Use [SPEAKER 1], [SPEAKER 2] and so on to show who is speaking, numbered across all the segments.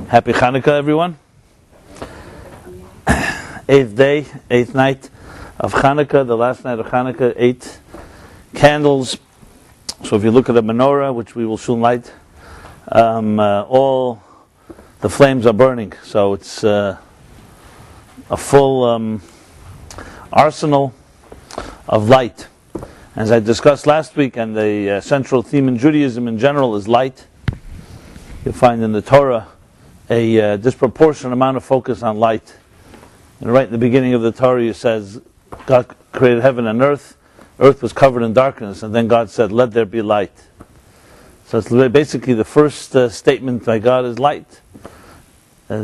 [SPEAKER 1] Happy Chanukah, everyone. Eighth night of Chanukah, the last night of Chanukah, 8 candles. So if you look at a menorah, which we will soon light, all the flames are burning. So it's a full arsenal of light. As I discussed last week, and the central theme in Judaism in general is light. You'll find in the Torah a disproportionate amount of focus on light. And right in the beginning of the Torah it says, God created heaven and earth. Earth was covered in darkness, and then God said, let there be light. So it's basically the first statement by God is light.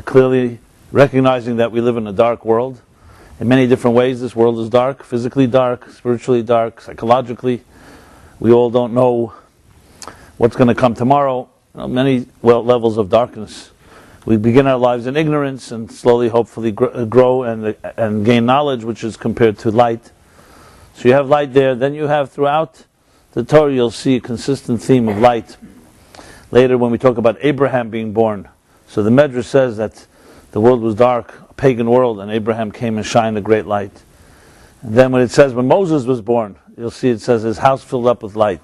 [SPEAKER 1] Clearly recognizing that we live in a dark world. In many different ways this world is dark, physically dark, spiritually dark, psychologically. We all don't know what's going to come tomorrow. Many levels of darkness. We begin our lives in ignorance and slowly, hopefully, grow and gain knowledge, which is compared to light. So you have light there. Then you have throughout the Torah, you'll see a consistent theme of light. Later, when we talk about Abraham being born, so the Medrash says that the world was dark, a pagan world, and Abraham came and shined a great light. And then when it says when Moses was born, you'll see it says his house filled up with light.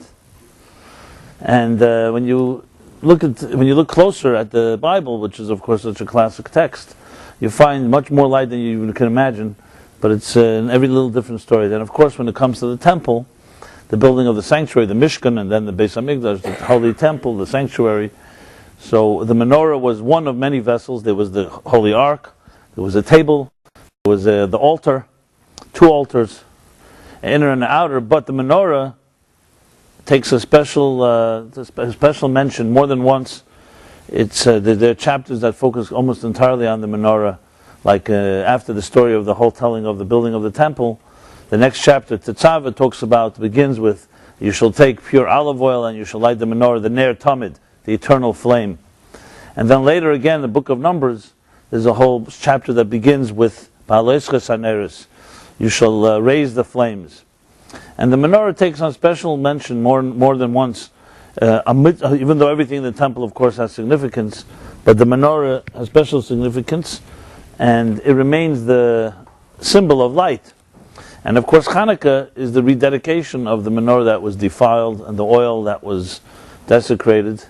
[SPEAKER 1] And when you look closer at the Bible, which is of course such a classic text, you find much more light than you even can imagine, but it's in every little different story. Then of course when it comes to the temple, the building of the sanctuary, the Mishkan, and then the Beis HaMikdash, the holy temple, the sanctuary. So the menorah was one of many vessels. There was the holy ark, there was a table, there was the altar, 2 altars, inner and outer, but the menorah takes a special mention more than once. It's there are chapters that focus almost entirely on the menorah, like after the story of the whole telling of the building of the temple. The next chapter, Tetzaveh, begins with, you shall take pure olive oil and you shall light the menorah, the Ner Tamid, the eternal flame. And then later again, the book of Numbers, there's a whole chapter that begins with Ba'alesches haneres, you shall raise the flames. And the menorah takes on special mention more than once, even though everything in the temple, of course, has significance, but the menorah has special significance, and it remains the symbol of light. And of course, Chanukah is the rededication of the menorah that was defiled and the oil that was desecrated.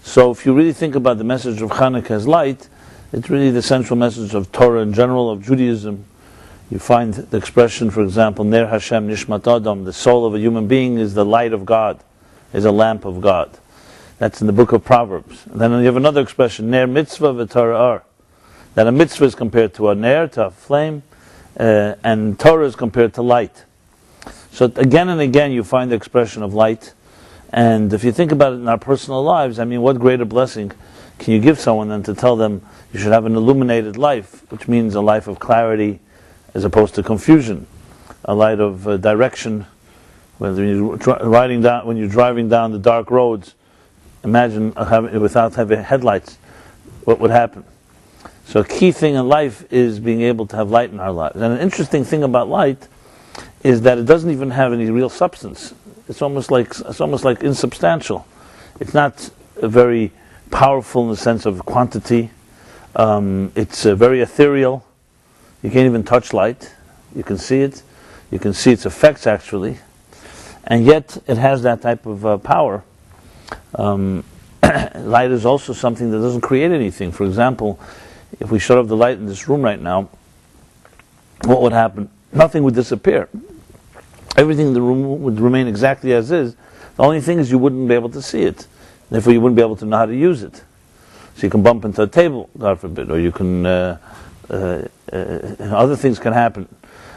[SPEAKER 1] So if you really think about the message of Chanukah as light, it's really the central message of Torah in general, of Judaism. You find the expression, for example, Ner Hashem Nishmat Adam, the soul of a human being is the light of God, is a lamp of God. That's in the book of Proverbs. And then you have another expression, Ner Mitzvah V'Torah Ar, that a mitzvah is compared to a ner, to a flame, and Torah is compared to light. So again and again you find the expression of light. And if you think about it in our personal lives, I mean, what greater blessing can you give someone than to tell them you should have an illuminated life, which means a life of clarity, as opposed to confusion, a light of direction. When you're driving down the dark roads, imagine without having headlights, what would happen? So a key thing in life is being able to have light in our lives. And an interesting thing about light is that it doesn't even have any real substance. It's almost like insubstantial. It's not very powerful in the sense of quantity. It's very ethereal. You can't even touch light. You can see it. You can see its effects actually. And yet it has that type of power. Light is also something that doesn't create anything. For example, if we shut off the light in this room right now, what would happen? Nothing would disappear. Everything in the room would remain exactly as is. The only thing is you wouldn't be able to see it. Therefore you wouldn't be able to know how to use it. So you can bump into a table, God forbid, or you can... other things can happen.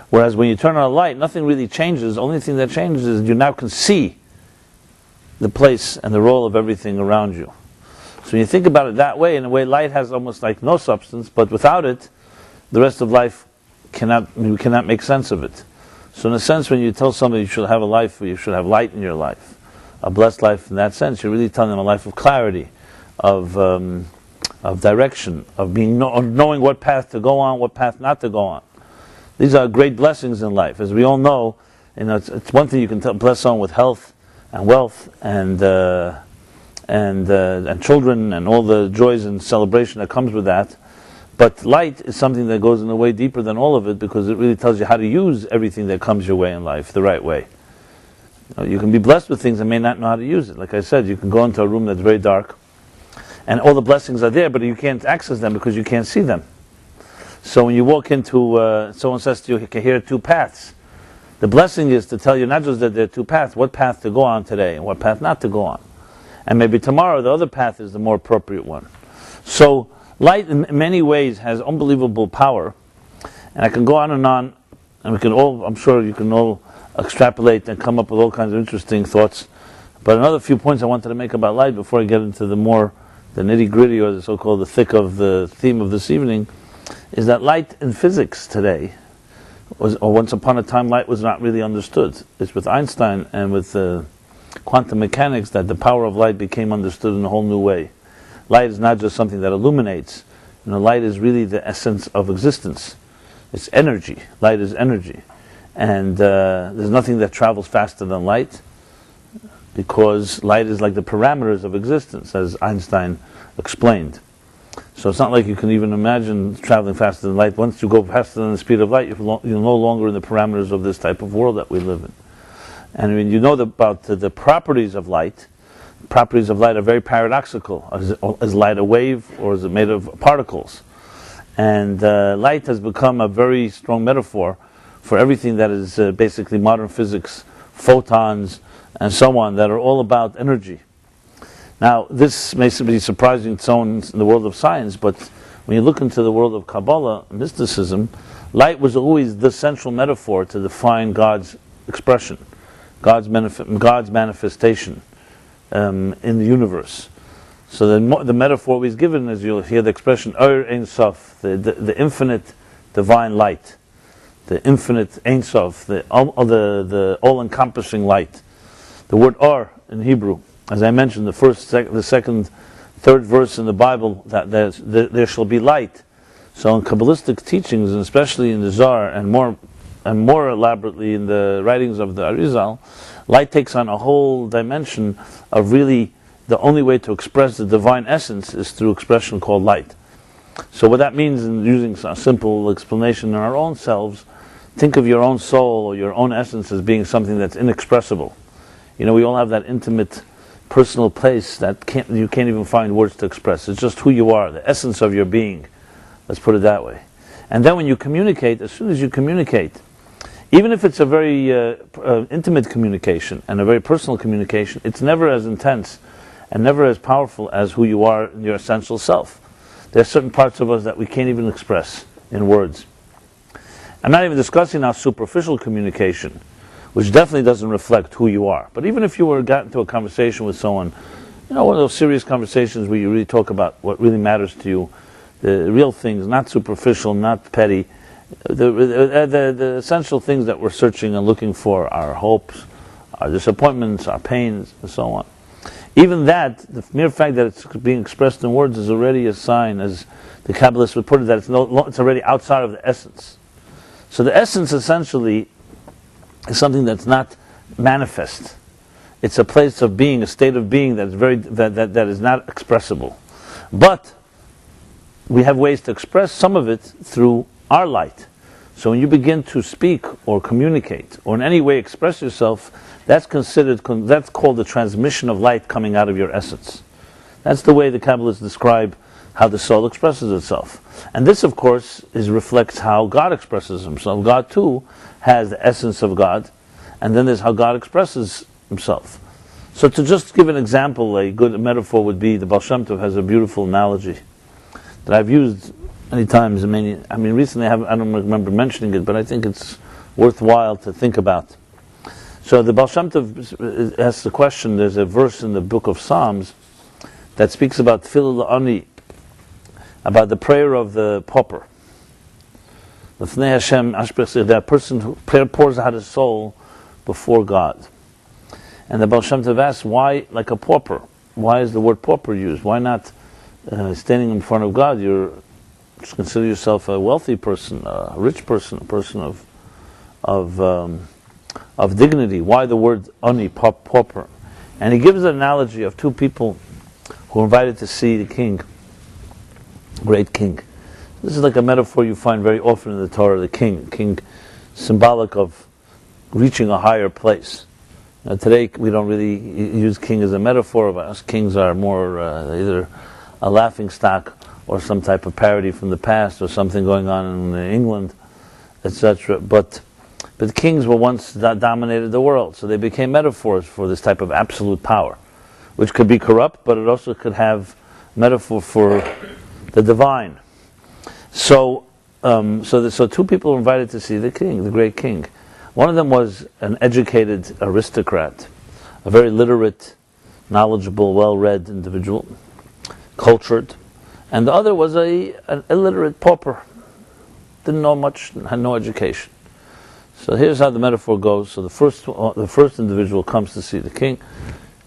[SPEAKER 1] Whereas when you turn on a light, nothing really changes. The only thing that changes is you now can see the place and the role of everything around you. So when you think about it that way, in a way light has almost like no substance, but without it, the rest of life we cannot make sense of it. So in a sense, when you tell somebody you should have a life where you should have light in your life, a blessed life in that sense, you're really telling them a life of clarity, of direction, of knowing what path to go on, what path not to go on. These are great blessings in life. As we all know, it's one thing you can bless someone with health and wealth and children and all the joys and celebration that comes with that. But light is something that goes in a way deeper than all of it, because it really tells you how to use everything that comes your way in life the right way. You can be blessed with things and may not know how to use it. Like I said, you can go into a room that's very dark and all the blessings are there, but you can't access them because you can't see them. So when you walk into, someone says to you, you can hear two paths. The blessing is to tell you not just that there are two paths, what path to go on today and what path not to go on. And maybe tomorrow the other path is the more appropriate one. So light in many ways has unbelievable power. And I can go on, and we can all, I'm sure you can all extrapolate and come up with all kinds of interesting thoughts. But another few points I wanted to make about light before I get into the nitty-gritty, or the so-called the thick of the theme of this evening, is that light in physics today, or once upon a time, light was not really understood. It's with Einstein and with quantum mechanics that the power of light became understood in a whole new way. Light is not just something that illuminates. Light is really the essence of existence. It's energy. Light is energy. And there's nothing that travels faster than light, because light is like the parameters of existence, as Einstein explained. So it's not like you can even imagine traveling faster than light. Once you go faster than the speed of light, you're no longer in the parameters of this type of world that we live in. And when you know about the properties of light, properties of light are very paradoxical. Is light a wave, or is it made of particles? And light has become a very strong metaphor for everything that is basically modern physics, photons, and so on, that are all about energy. Now, this may be surprising to someone in the world of science, but when you look into the world of Kabbalah, mysticism, light was always the central metaphor to define God's expression, God's manifestation in the universe. So the metaphor always given, as you'll hear the expression, Ein Sof, the infinite divine light. The infinite Ein Sof, the all-encompassing light. The word Or in Hebrew, as I mentioned, the second, third verse in the Bible, that there shall be light. So in Kabbalistic teachings, and especially in the Zohar, and more elaborately in the writings of the Arizal, light takes on a whole dimension of really the only way to express the divine essence is through expression called light. So what that means, in using a simple explanation in our own selves, think of your own soul or your own essence as being something that's inexpressible. We all have that intimate, personal place that you can't even find words to express. It's just who you are, the essence of your being. Let's put it that way. And then when you communicate, as soon as you communicate, even if it's a very intimate communication and a very personal communication, it's never as intense and never as powerful as who you are in your essential self. There are certain parts of us that we can't even express in words. I'm not even discussing our superficial communication, which definitely doesn't reflect who you are. But even if you got into a conversation with someone, one of those serious conversations where you really talk about what really matters to you, the real things, not superficial, not petty, the essential things that we're searching and looking for, our hopes, our disappointments, our pains, and so on. Even that, the mere fact that it's being expressed in words is already a sign, as the Kabbalists would put it, that it's already outside of the essence. So the essence essentially is something that's not manifest. It's a place of being, a state of being that is not expressible. But we have ways to express some of it through our light. So when you begin to speak or communicate or in any way express yourself, that's called the transmission of light coming out of your essence. That's the way the Kabbalists describe how the soul expresses itself. And this, of course, reflects how God expresses himself. God, too, has the essence of God, and then there's how God expresses himself. So to just give an example, a good metaphor would be, the Baal Shem Tov has a beautiful analogy that I've used many times. Recently I don't remember mentioning it, but I think it's worthwhile to think about. So the Baal Shem Tov asks the question, there's a verse in the book of Psalms that speaks about Tefillah L'Ani, about the prayer of the pauper. That person who pours out his soul before God. And the Baal Shem Tov asks, why like a pauper? Why is the word pauper used? Why not standing in front of God? You just consider yourself a wealthy person, a rich person, a person of dignity. Why the word ani, pauper? And he gives an analogy of two people who are invited to see the king, great king. This is like a metaphor you find very often in the Torah, the king symbolic of reaching a higher place. Now today we don't really use king as a metaphor of us. Kings are more either a laughing stock or some type of parody from the past or something going on in England, etc. But kings were once dominated the world, so they became metaphors for this type of absolute power, which could be corrupt, but it also could have metaphor for the divine. So two people were invited to see the king, the great king. One of them was an educated aristocrat, a very literate, knowledgeable, well-read individual, cultured, and the other was an illiterate pauper, didn't know much, had no education. So here's how the metaphor goes. So the first individual comes to see the king.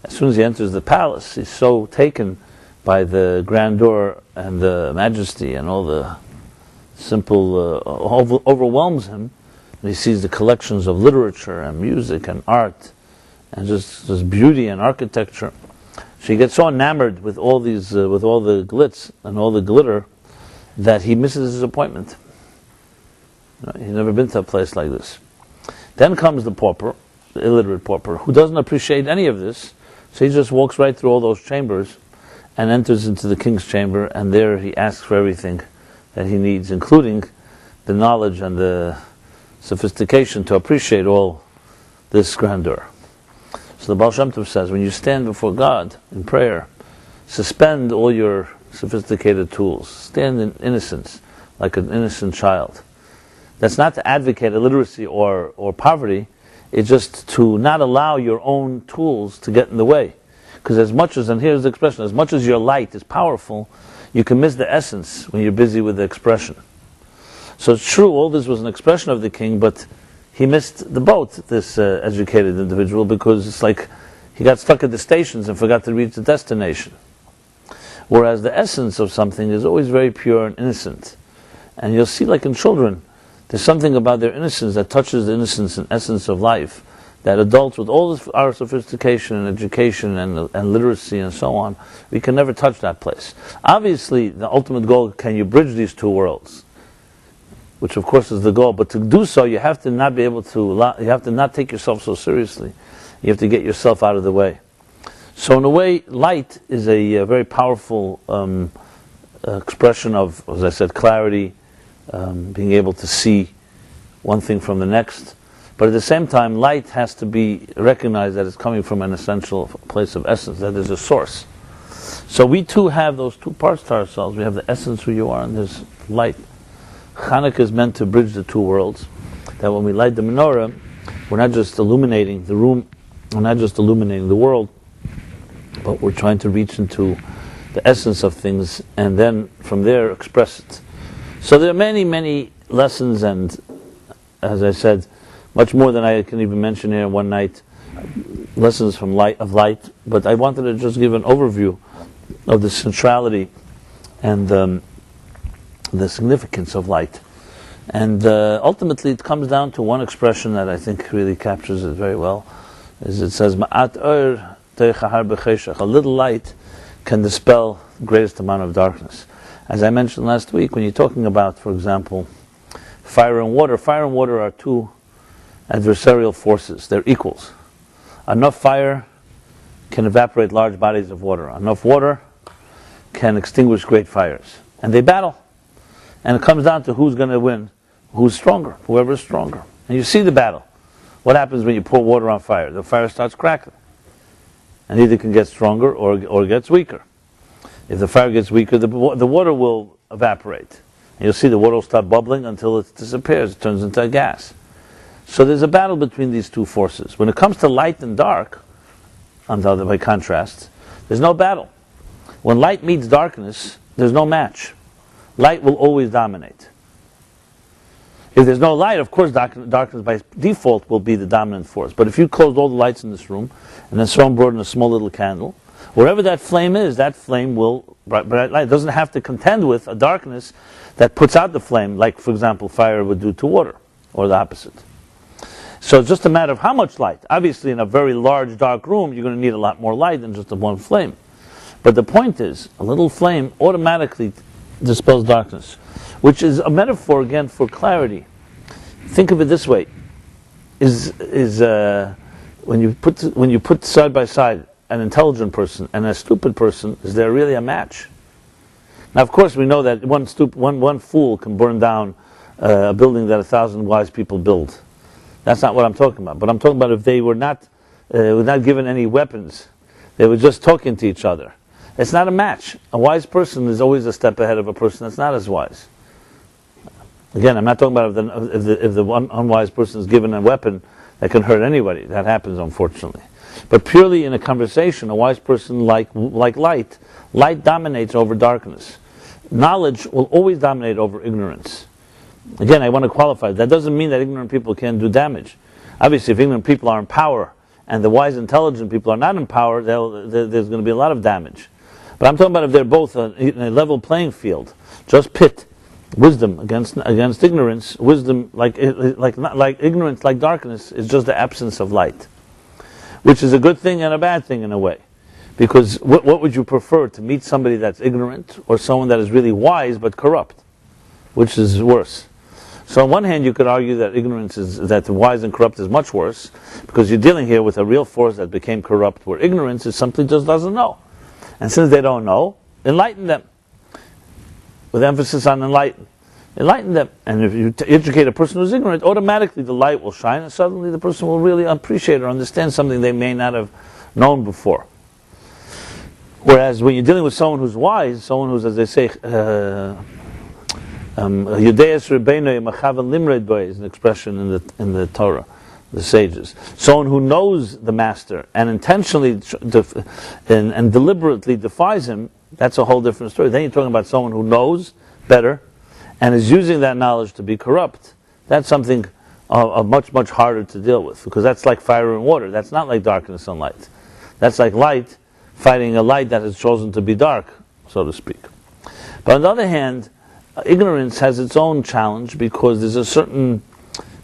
[SPEAKER 1] As soon as he enters the palace, he's so taken by the grandeur and the majesty and all the simple overwhelms him. And he sees the collections of literature and music and art and just beauty and architecture. So he gets so enamored with all these, with all the glitz and all the glitter, that he misses his appointment. He's never been to a place like this. Then comes the pauper, the illiterate pauper, who doesn't appreciate any of this, so he just walks right through all those chambers and enters into the king's chamber, and there he asks for everything that he needs, including the knowledge and the sophistication to appreciate all this grandeur. So the Baal Shem Tov says, when you stand before God in prayer, suspend all your sophisticated tools. Stand in innocence, like an innocent child. That's not to advocate illiteracy or poverty. It's just to not allow your own tools to get in the way. Because as much as, and here's the expression, as much as your light is powerful, you can miss the essence when you're busy with the expression. So it's true, all this was an expression of the king, but he missed the boat, this educated individual, because it's like he got stuck at the stations and forgot to reach the destination. Whereas the essence of something is always very pure and innocent. And you'll see, like in children, there's something about their innocence that touches the innocence and essence of life, that adults with all this, our sophistication and education and literacy and so on, we can never touch that place. Obviously, the ultimate goal, can you bridge these two worlds? Which of course is the goal, but to do so you have to not be able to, you have to not take yourself so seriously. You have to get yourself out of the way. So in a way, light is a very powerful expression of, as I said, clarity, being able to see one thing from the next. But at the same time, light has to be recognized that it's coming from an essential place of essence, that there's a source. So we too have those two parts to ourselves. We have the essence who you are, and there's light. Chanukah is meant to bridge the two worlds. That when we light the menorah, we're not just illuminating the room, we're not just illuminating the world, but we're trying to reach into the essence of things and then from there express it. So there are many, many lessons, and as I said, much more than I can even mention here in one night, lessons from light. But I wanted to just give an overview of the centrality and the significance of light. And ultimately it comes down to one expression that I think really captures it very well, is it says, Ma'at or a little light can dispel the greatest amount of darkness. As I mentioned last week, when you're talking about, for example, fire and water are two adversarial forces. They're equals. Enough fire can evaporate large bodies of water. Enough water can extinguish great fires. And they battle. And it comes down to who's going to win, who's stronger, whoever is stronger. And you see the battle. What happens when you pour water on fire? The fire starts crackling. And either can get stronger or gets weaker. If the fire gets weaker, the water will evaporate. And you'll see the water will start bubbling until it disappears. It turns into a gas. So there's a battle between these two forces. When it comes to light and dark, by contrast, there's no battle. When light meets darkness, there's no match. Light will always dominate. If there's no light, of course darkness by default will be the dominant force. But if you closed all the lights in this room, and then someone brought in a small little candle, wherever that flame is, that flame will, bright light, it doesn't have to contend with a darkness that puts out the flame, like, for example, fire would do to water, or the opposite. So it's just a matter of how much light. Obviously, in a very large, dark room, you're going to need a lot more light than just a one flame. But the point is, a little flame automatically dispels darkness, which is a metaphor, again, for clarity. Think of it this way. When you put side by side an intelligent person and a stupid person, is there really a match? Now, of course, we know that one fool can burn down a building that 1,000 wise people build. That's not what I'm talking about. But I'm talking about if they were not given any weapons, they were just talking to each other. It's not a match. A wise person is always a step ahead of a person that's not as wise. Again, I'm not talking about if the one unwise person is given a weapon that can hurt anybody. That happens, unfortunately. But purely in a conversation, a wise person like light dominates over darkness. Knowledge will always dominate over ignorance. Again, I want to qualify. That doesn't mean that ignorant people can't do damage. Obviously, if ignorant people are in power and the wise, intelligent people are not in power, there's going to be a lot of damage. But I'm talking about if they're both in a level playing field. Just pit wisdom against ignorance. Wisdom, like ignorance, like darkness, is just the absence of light, which is a good thing and a bad thing in a way. Because what would you prefer, to meet somebody that's ignorant or someone that is really wise but corrupt? Which is worse? So on one hand, you could argue that that the wise and corrupt is much worse, because you're dealing here with a real force that became corrupt, where ignorance is something just doesn't know. And since they don't know, enlighten them. With emphasis on enlighten them. And if you educate a person who's ignorant, automatically the light will shine, and suddenly the person will really appreciate or understand something they may not have known before. Whereas when you're dealing with someone who's wise, someone who's, as they say, Yudeis Rebbeinu Machavan Limred Boy is an expression in the Torah, the sages. Someone who knows the master and intentionally and deliberately defies him, that's a whole different story. Then you're talking about someone who knows better and is using that knowledge to be corrupt. That's something much, much harder to deal with, because that's like fire and water. That's not like darkness and light. That's like light fighting a light that has chosen to be dark, so to speak. But on the other hand, ignorance has its own challenge, because there's a certain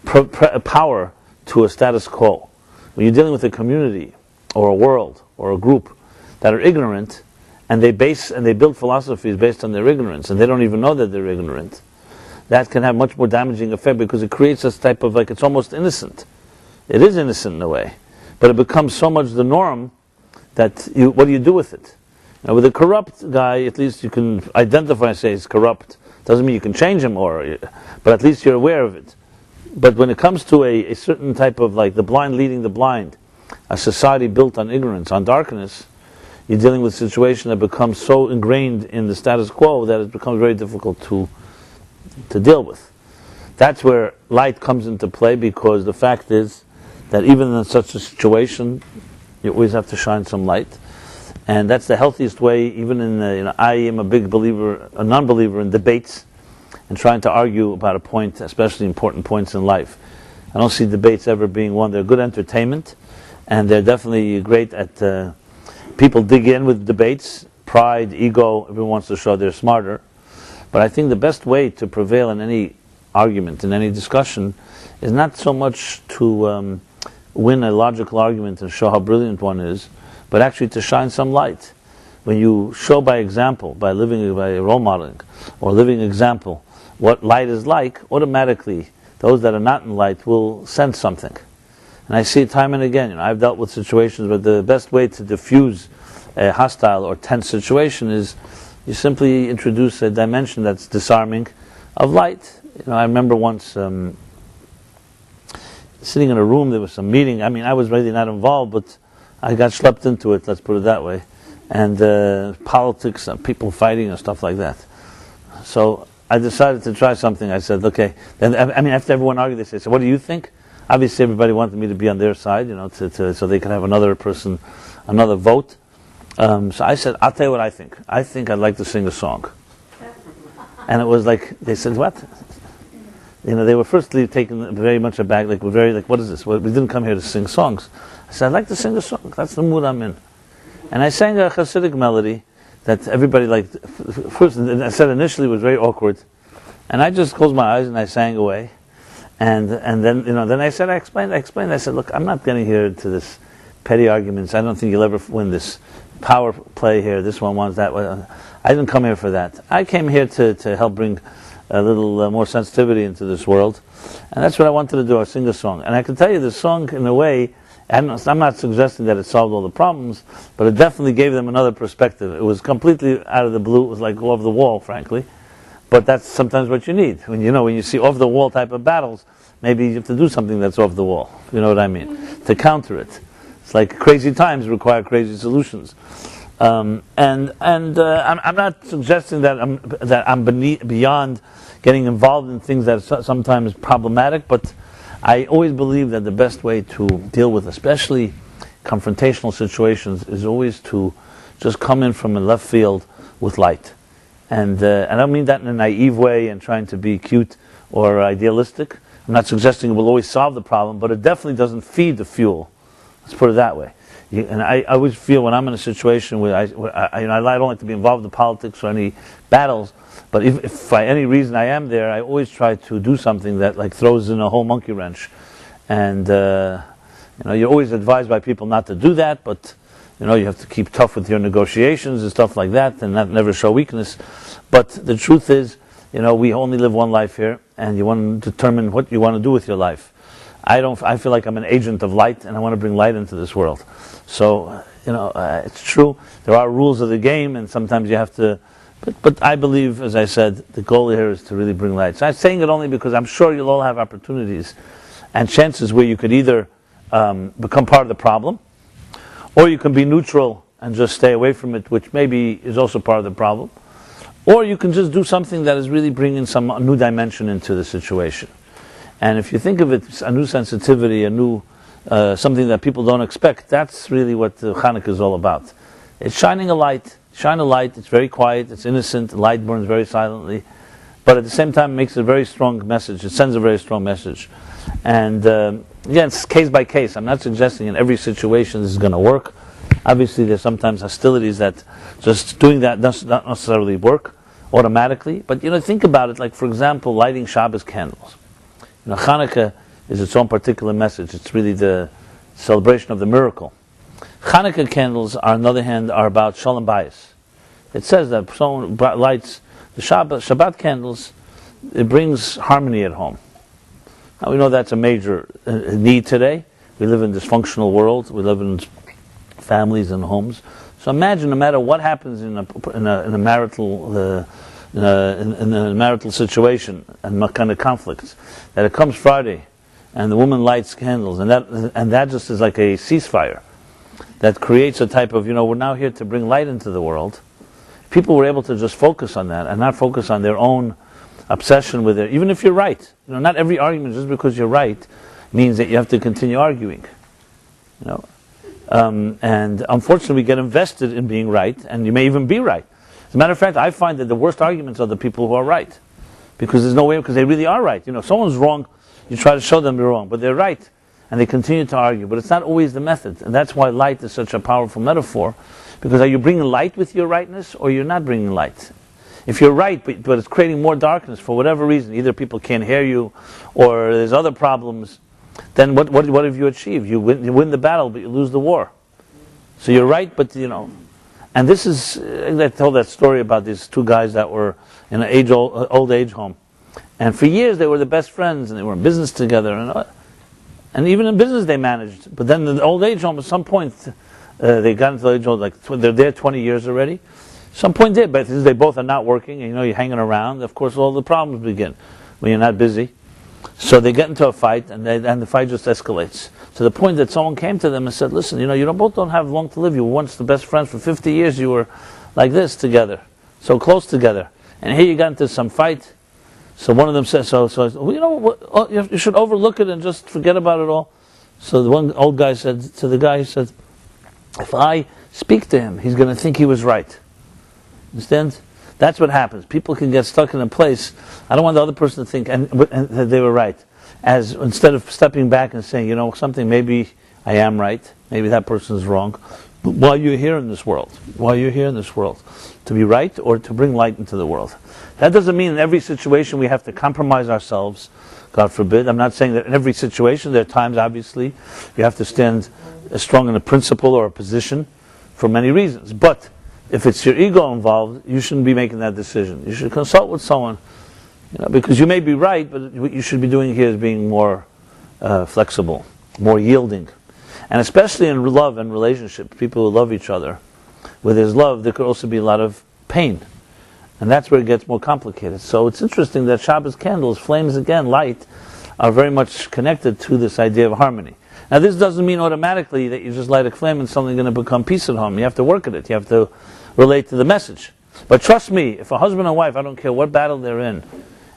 [SPEAKER 1] power to a status quo. When you're dealing with a community or a world or a group that are ignorant, and they build philosophies based on their ignorance, and they don't even know that they're ignorant, that can have much more damaging effect, because it creates this type of, it's almost innocent. It is innocent in a way, but it becomes so much the norm that what do you do with it? Now, with a corrupt guy, at least you can identify and say he's corrupt. Doesn't mean you can change him, but at least you're aware of it. But when it comes to a certain type of, the blind leading the blind, a society built on ignorance, on darkness, you're dealing with a situation that becomes so ingrained in the status quo that it becomes very difficult to deal with. That's where light comes into play, because the fact is that even in such a situation, you always have to shine some light. And that's the healthiest way, even I am a big believer, a non-believer in debates and trying to argue about a point, especially important points in life. I don't see debates ever being one. They're good entertainment, and they're definitely great at, people dig in with debates, pride, ego, everyone wants to show they're smarter. But I think the best way to prevail in any argument, in any discussion, is not so much to win a logical argument and show how brilliant one is, but actually to shine some light. When you show by example, by role modeling, or living example, what light is like, automatically those that are not in light will sense something. And I see it time and again. I've dealt with situations where the best way to diffuse a hostile or tense situation is you simply introduce a dimension that's disarming of light. I remember once sitting in a room, there was some meeting. I was really not involved, but I got schlepped into it, let's put it that way. And politics and people fighting and stuff like that. So I decided to try something. I said, okay. Then, after everyone argued, they said, so what do you think? Obviously, everybody wanted me to be on their side, so they could have another person, another vote. So I said, I'll tell you what I think. I think I'd like to sing a song. And it was like, they said, what? They were firstly taken very much aback, what is this? Well, we didn't come here to sing songs. I said, I'd like to sing a song. That's the mood I'm in. And I sang a Hasidic melody that everybody liked. First, I said initially it was very awkward. And I just closed my eyes and I sang away. And then then I explained. I said, look, I'm not getting here to this petty arguments. I don't think you'll ever win this power play here. This one wants that one. I didn't come here for that. I came here to help bring a little more sensitivity into this world, and that's what I wanted to do. I sing a song, and I can tell you the song in a way. I'm not suggesting that it solved all the problems, but it definitely gave them another perspective. It was completely out of the blue. It was like off the wall, frankly. But that's sometimes what you need. When you see off the wall type of battles, maybe you have to do something that's off the wall. You know what I mean? To counter it. It's like crazy times require crazy solutions. I'm not suggesting that I'm beyond getting involved in things that are sometimes problematic, but I always believe that the best way to deal with especially confrontational situations is always to just come in from a left field with light. And I don't mean that in a naive way and trying to be cute or idealistic. I'm not suggesting it will always solve the problem, but it definitely doesn't feed the fuel. Let's put it that way. And I always feel when I'm in a situation where I don't like to be involved in politics or any battles, but if for any reason I am there, I always try to do something that like throws in a whole monkey wrench. And you're always advised by people not to do that, but you have to keep tough with your negotiations and stuff like that, and never show weakness. But the truth is, we only live one life here, and you want to determine what you want to do with your life. I feel like I'm an agent of light, and I want to bring light into this world. So, it's true. There are rules of the game, and sometimes you have to. But I believe, as I said, the goal here is to really bring light. So I'm saying it only because I'm sure you'll all have opportunities and chances where you could either become part of the problem, or you can be neutral and just stay away from it, which maybe is also part of the problem. Or you can just do something that is really bringing some new dimension into the situation. And if you think of it, a new sensitivity, a new something that people don't expect, that's really what Chanukah is all about. It's shining a light. Shine a light, it's very quiet, it's innocent, the light burns very silently, but at the same time it makes a very strong message, it sends a very strong message. And again, it's case by case. I'm not suggesting in every situation this is going to work. Obviously there's sometimes hostilities that just doing that does not necessarily work automatically, but think about it, like for example, lighting Shabbos candles. Chanukah is its own particular message, it's really the celebration of the miracle. Chanukah candles, on the other hand, are about shalom bayis. It says that someone lights the Shabbat candles, it brings harmony at home. Now we know that's a major need today. We live in a dysfunctional world. We live in families and homes. So imagine, no matter what happens in a marital situation and kind of conflicts, that it comes Friday, and the woman lights candles, and that just is like a ceasefire. That creates a type of, we're now here to bring light into the world. People were able to just focus on that and not focus on their own obsession with it. Even if you're right, not every argument just because you're right means that you have to continue arguing. And unfortunately, we get invested in being right, and you may even be right. As a matter of fact, I find that the worst arguments are the people who are right, because there's no way, because they really are right. If someone's wrong, you try to show them they're wrong, but they're right. And they continue to argue, but it's not always the method. And that's why light is such a powerful metaphor. Because are you bringing light with your rightness, or you're not bringing light? If you're right, but it's creating more darkness for whatever reason, either people can't hear you, or there's other problems, then what have you achieved? You win the battle, but you lose the war. So you're right, but And this is, I told that story about these two guys that were in an old age home. And for years they were the best friends, and they were in business together, and even in business they managed. But then in the old age home, at some point, they got into the age home, they're there 20 years already. Some point but they both are not working, and you're hanging around. Of course, all the problems begin when you're not busy. So they get into a fight, and the fight just escalates. To the point that someone came to them and said, listen, you both don't have long to live. You were once the best friends for 50 years. You were like this together, so close together. And here you got into some fight. So one of them says, you should overlook it and just forget about it all. So the one old guy said to the guy, he said, if I speak to him, he's going to think he was right. Understand? That's what happens. People can get stuck in a place. I don't want the other person to think and that they were right. As instead of stepping back and saying, something, maybe I am right, maybe that person is wrong, while you're here in this world, to be right or to bring light into the world. That doesn't mean in every situation we have to compromise ourselves, God forbid. I'm not saying that in every situation. There are times, obviously, you have to stand strong in a principle or a position for many reasons. But if it's your ego involved, you shouldn't be making that decision. You should consult with someone, because you may be right, but what you should be doing here is being more flexible, more yielding. And especially in love and relationships, people who love each other, with his love, there could also be a lot of pain. And that's where it gets more complicated. So it's interesting that Shabbos candles, flames again, light, are very much connected to this idea of harmony. Now this doesn't mean automatically that you just light a flame and something's going to become peace at home. You have to work at it. You have to relate to the message. But trust me, if a husband and wife, I don't care what battle they're in,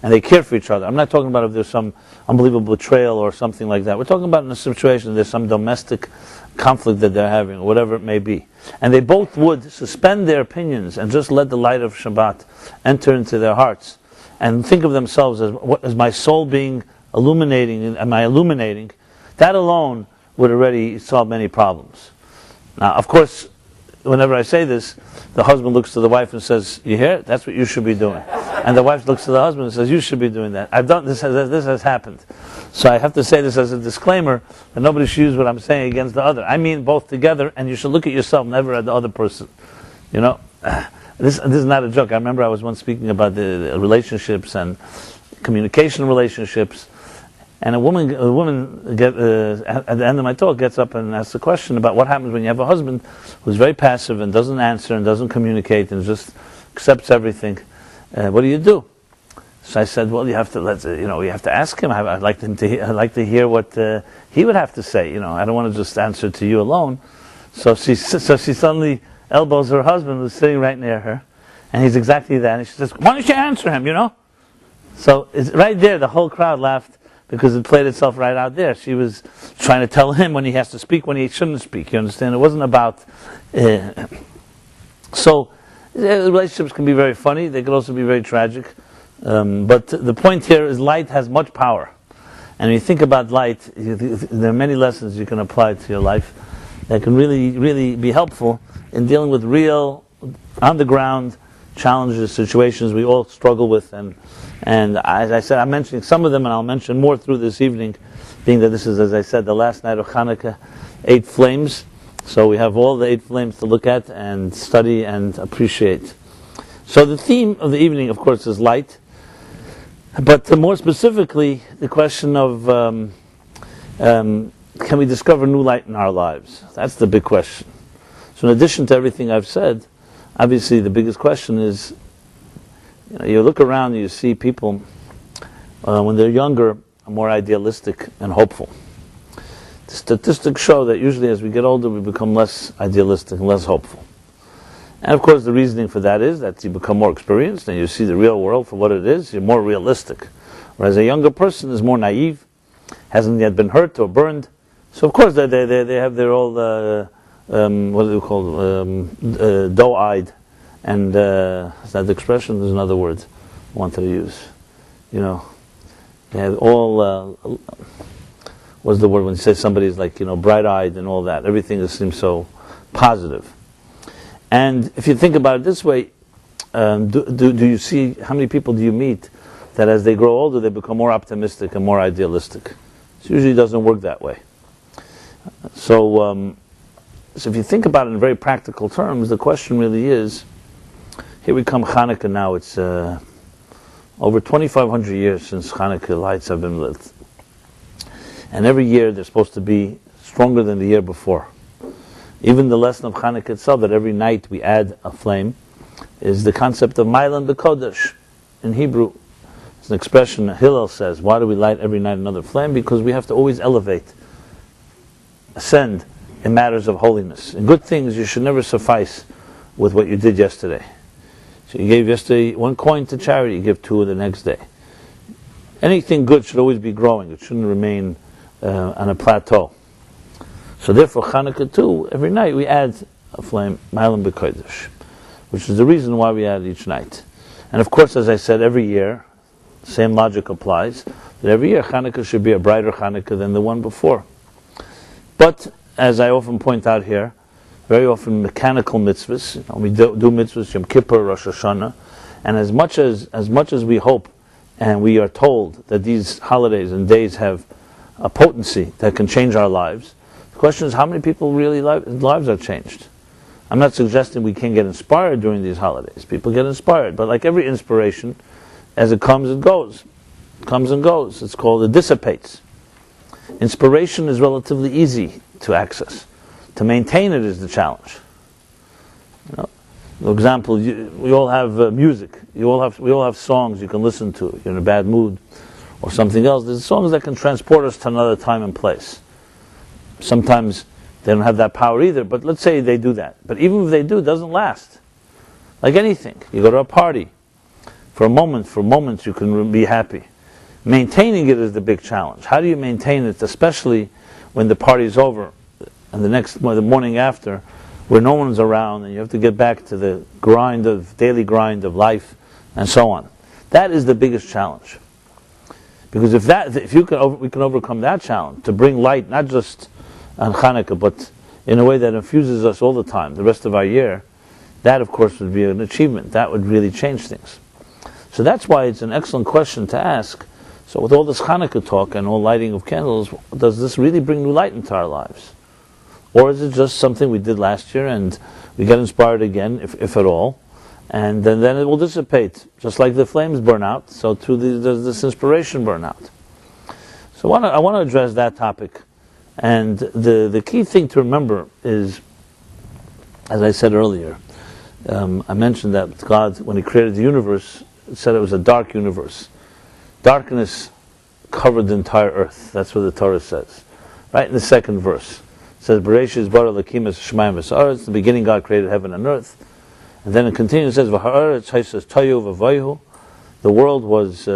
[SPEAKER 1] and they care for each other. I'm not talking about if there's some unbelievable betrayal or something like that. We're talking about in a situation there's some domestic conflict that they're having, or whatever it may be. And they both would suspend their opinions and just let the light of Shabbat enter into their hearts and think of themselves as my soul being illuminating, am I illuminating? That alone would already solve many problems. Now, of course, whenever I say this, the husband looks to the wife and says, "You hear? That's what you should be doing." And the wife looks to the husband and says, "You should be doing that." I've done this. This has happened. So I have to say this as a disclaimer that nobody should use what I'm saying against the other. I mean both together, and you should look at yourself, never at the other person. This is not a joke. I remember I was once speaking about the relationships and communication relationships, and a woman at the end of my talk gets up and asks a question about what happens when you have a husband who's very passive and doesn't answer and doesn't communicate and just accepts everything. What do you do? So I said, well, you have to ask him. I'd like to hear what he would have to say. I don't want to just answer to you alone. So she suddenly elbows her husband, who's sitting right near her, and he's exactly that. And she says, "Why don't you answer him?" So it's right there. The whole crowd laughed because it played itself right out there. She was trying to tell him when he has to speak, when he shouldn't speak. You understand? It wasn't about. So relationships can be very funny. They can also be very tragic. But the point here is light has much power. And when you think about light, there are many lessons you can apply to your life that can really, really be helpful in dealing with real, on-the-ground challenges, situations we all struggle with. And as I said, I'm mentioning some of them, and I'll mention more through this evening, being that this is, as I said, the last night of Chanukah, 8 flames. So we have all the 8 flames to look at and study and appreciate. So the theme of the evening, of course, is light. But more specifically, the question of can we discover new light in our lives? That's the big question. So in addition to everything I've said, obviously the biggest question is, you look around and you see people, when they're younger, are more idealistic and hopeful. The statistics show that usually as we get older, we become less idealistic and less hopeful. And of course the reasoning for that is that you become more experienced and you see the real world for what it is, you're more realistic. Whereas a younger person is more naive, hasn't yet been hurt or burned. So of course they have their old, what do they call, doe-eyed, and is that the expression? There's another word I wanted to use. They have all, what's the word when you say somebody's like, bright-eyed and all that. Everything just seems so positive. And if you think about it this way, do you see, how many people do you meet that as they grow older they become more optimistic and more idealistic? It usually doesn't work that way. So if you think about it in very practical terms, the question really is, here we come Chanukah now, it's over 2,500 years since Chanukah lights have been lit. And every year they're supposed to be stronger than the year before. Even the lesson of Chanukah itself, that every night we add a flame, is the concept of Mailan B'Kodesh. In Hebrew, it's an expression Hillel says, why do we light every night another flame? Because we have to always elevate, ascend in matters of holiness. In good things, you should never suffice with what you did yesterday. So you gave yesterday 1 coin to charity, you give 2 the next day. Anything good should always be growing. It shouldn't remain on a plateau. So therefore, Chanukah too, every night we add a flame, Mailan B'Kodesh, which is the reason why we add each night. And of course, as I said, every year, same logic applies, that every year Chanukah should be a brighter Chanukah than the one before. But, as I often point out here, very often mechanical mitzvahs. We do mitzvahs, Yom Kippur, Rosh Hashanah, and as much as we hope, and we are told that these holidays and days have a potency that can change our lives, the question is how many people really lives are changed. I'm not suggesting we can't get inspired during these holidays. People get inspired, but like every inspiration, as it comes, it goes. It comes and goes. It's called, it dissipates. Inspiration is relatively easy to access. To maintain it is the challenge. For example, we all have music. We all have songs you can listen to. If you're in a bad mood or something else. There's songs that can transport us to another time and place. Sometimes they don't have that power either, but let's say they do that. But even if they do, it doesn't last. Like anything. You go to a party. For moments you can be happy. Maintaining it is the big challenge. How do you maintain it, especially when the party's over and the morning after, where no one's around and you have to get back to the daily grind of life and so on. That is the biggest challenge. Because if we can overcome that challenge, to bring light not just on Chanukah, but in a way that infuses us all the time, the rest of our year, that of course would be an achievement. That would really change things. So that's why it's an excellent question to ask. So with all this Chanukah talk and all lighting of candles, does this really bring new light into our lives? Or is it just something we did last year and we get inspired again, if at all, and then it will dissipate, just like the flames burn out, so too does this inspiration burn out. So I want to address that topic. And the key thing to remember is, as I said earlier, I mentioned that God, when He created the universe, said it was a dark universe. Darkness covered the entire earth. That's what the Torah says. Right in the second verse. It says, Bereshis bara Elokim es shamayim v'sa'aretz. In the beginning God created heaven and earth. And then it continues, it says, V'ha'aretz haisas toyu v'vayhu. The world was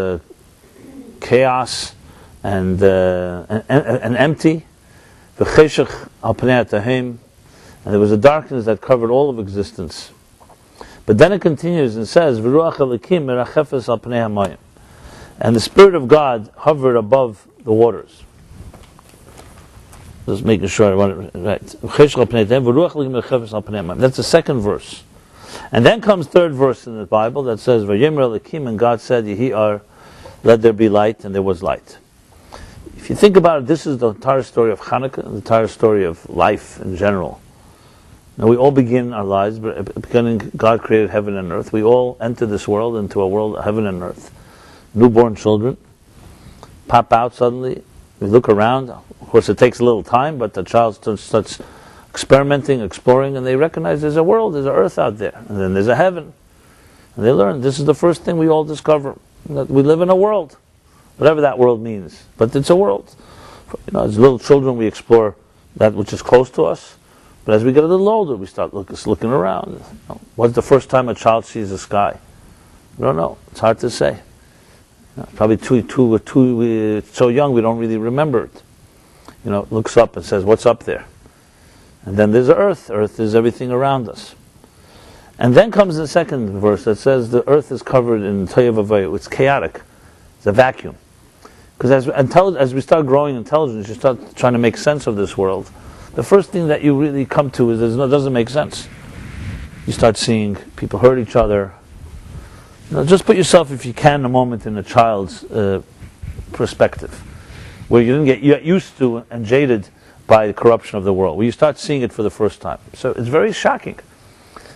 [SPEAKER 1] chaos and empty. V'cheshach al pnei ha'tahim. And there was a darkness that covered all of existence. But then it continues and says, V'ruach Elokim merachefes al pnei hamayim. And the Spirit of God hovered above the waters. Just making sure I want it right. That's the second verse. And then comes third verse in the Bible that says, Vayimer Elokim, and God said, Yehi ar, let there be light, and there was light. If you think about it, this is the entire story of Chanukah, the entire story of life in general. Now we all begin our lives, beginning God created heaven and earth. We all enter this world into a world of heaven and earth. Newborn children pop out suddenly. We look around. Of course, it takes a little time, but the child starts experimenting, exploring, and they recognize there's a world, there's an earth out there, and then there's a heaven. And they learn this is the first thing we all discover, that we live in a world, whatever that world means. But it's a world. As little children, we explore that which is close to us. But as we get a little older, we start looking around. What's the first time a child sees the sky? We don't know. It's hard to say. Probably so young we don't really remember it. Looks up and says, what's up there? And then there's the earth. Earth is everything around us. And then comes the second verse that says the earth is covered in toyu v'vayu. It's chaotic. It's a vacuum. Because as we start growing intelligence, you start trying to make sense of this world. The first thing that you really come to is it doesn't make sense. You start seeing people hurt each other. Just put yourself, if you can, a moment in a child's perspective, where you didn't get used to and jaded by the corruption of the world, where you start seeing it for the first time. So it's very shocking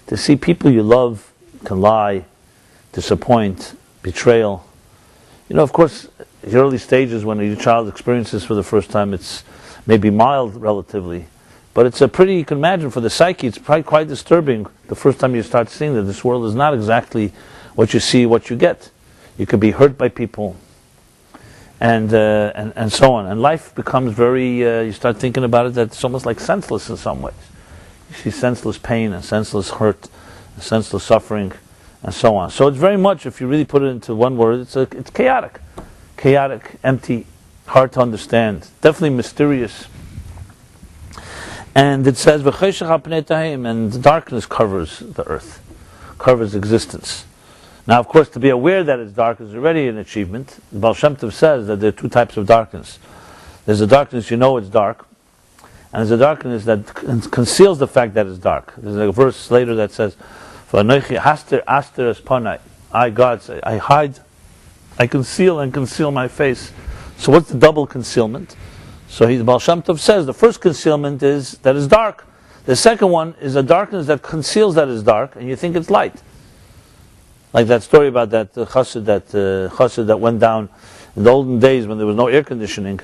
[SPEAKER 1] to see people you love can lie, disappoint, betrayal. Of course, the early stages when a child experiences for the first time, it's maybe mild relatively, but it's you can imagine for the psyche, it's probably quite disturbing the first time you start seeing that this world is not exactly what you see, what you get. You could be hurt by people, and so on. And life becomes very, you start thinking about it, that it's almost like senseless in some ways. You see senseless pain and senseless hurt, and senseless suffering, and so on. So it's very much, if you really put it into one word, it's chaotic. Chaotic, empty, hard to understand, definitely mysterious. And it says, and the darkness covers the earth, covers existence. Now, of course, to be aware that it's dark is already an achievement. Baal Shem Tov says that there are two types of darkness. There's a darkness you know it's dark, and there's a darkness that conceals the fact that it's dark. There's a verse later that says, "V'anochi haster aster es panai." I, God, say, I hide, I conceal and conceal my face. So what's the double concealment? So the Baal Shem Tov says the first concealment is that it's dark. The second one is a darkness that conceals that it's dark, and you think it's light. Like that story about that chassid that went down in the olden days when there was no air conditioning.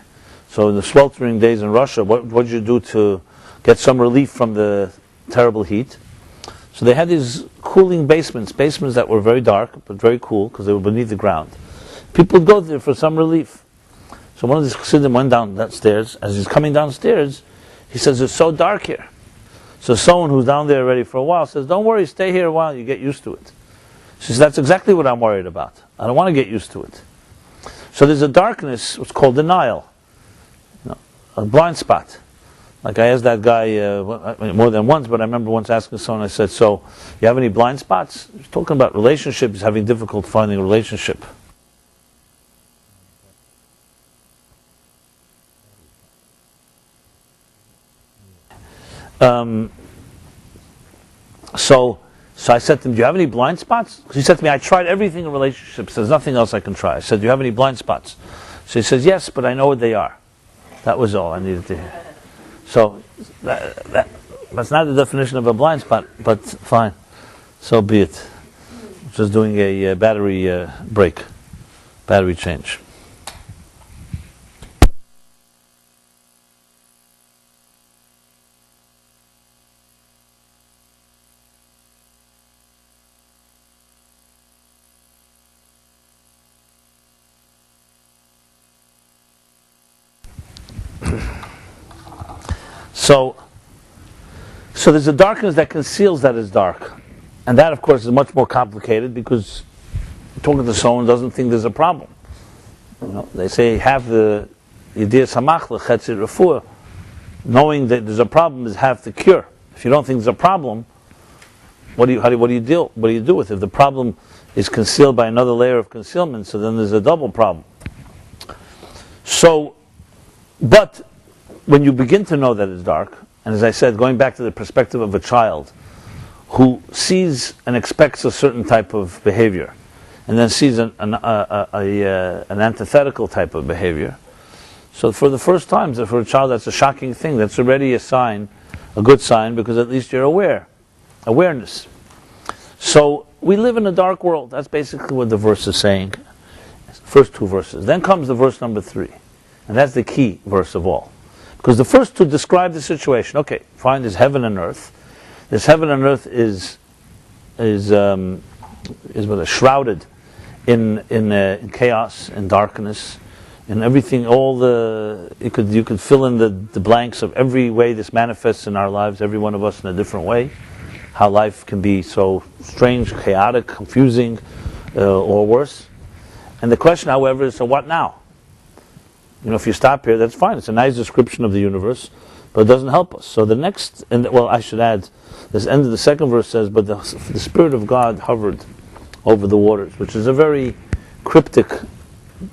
[SPEAKER 1] So in the sweltering days in Russia, what did you do to get some relief from the terrible heat? So they had these cooling basements that were very dark but very cool because they were beneath the ground. People would go there for some relief. So one of these chassidim went down that stairs. As he's coming downstairs, he says, "It's so dark here." So someone who's down there already for a while says, "Don't worry, stay here a while, you get used to it." She says, "That's exactly what I'm worried about. I don't want to get used to it." So there's a darkness, what's called denial, a blind spot. Like I asked that guy more than once, but I remember once asking someone, I said, "So, you have any blind spots?" He was talking about relationships, having difficulty finding a relationship. So I said to him, "Do you have any blind spots?" He said to me, "I tried everything in relationships. There's nothing else I can try." I said, "Do you have any blind spots?" So he says, "Yes, but I know what they are." That was all I needed to hear. So that's not the definition of a blind spot, but fine. So be it. Just doing a battery break, battery change. So there's a darkness that conceals that is dark. And that, of course, is much more complicated because talking to someone doesn't think there's a problem. They say, have the idea samach l'chetzir refuah. Knowing that there's a problem is half the cure. If you don't think there's a problem, what do you do with it? If the problem is concealed by another layer of concealment, so then there's a double problem. But when you begin to know that it's dark, and as I said, going back to the perspective of a child who sees and expects a certain type of behavior, and then sees an antithetical type of behavior. So for the first time, for a child, that's a shocking thing. That's already a sign, a good sign, because at least you're awareness. So we live in a dark world. That's basically what the verse is saying. First two verses. Then comes the verse number 3, and that's the key verse of all. Because the first two describe the situation. Okay, fine, there's heaven and earth. This heaven and earth is shrouded in chaos, in darkness, in everything. You could fill in the blanks of every way this manifests in our lives, every one of us in a different way. How life can be so strange, chaotic, confusing, or worse. And the question, however, is, so what now? If you stop here, that's fine. It's a nice description of the universe, but it doesn't help us. So the next, I should add, this end of the second verse says, "But the Spirit of God hovered over the waters," which is a very cryptic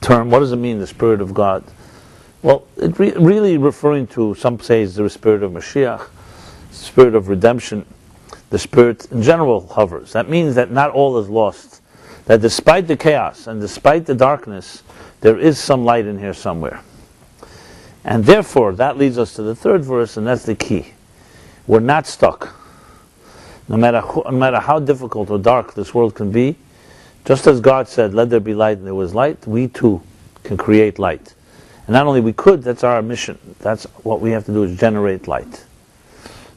[SPEAKER 1] term. What does it mean, the Spirit of God? Well, it really referring to, some say, is the Spirit of Mashiach, the Spirit of redemption. The Spirit in general hovers. That means that not all is lost. That despite the chaos and despite the darkness, there is some light in here somewhere. And therefore, that leads us to the third verse, and that's the key. We're not stuck. No matter how difficult or dark this world can be, just as God said, "Let there be light," and there was light, we too can create light. And not only we could, that's our mission. That's what we have to do, is generate light.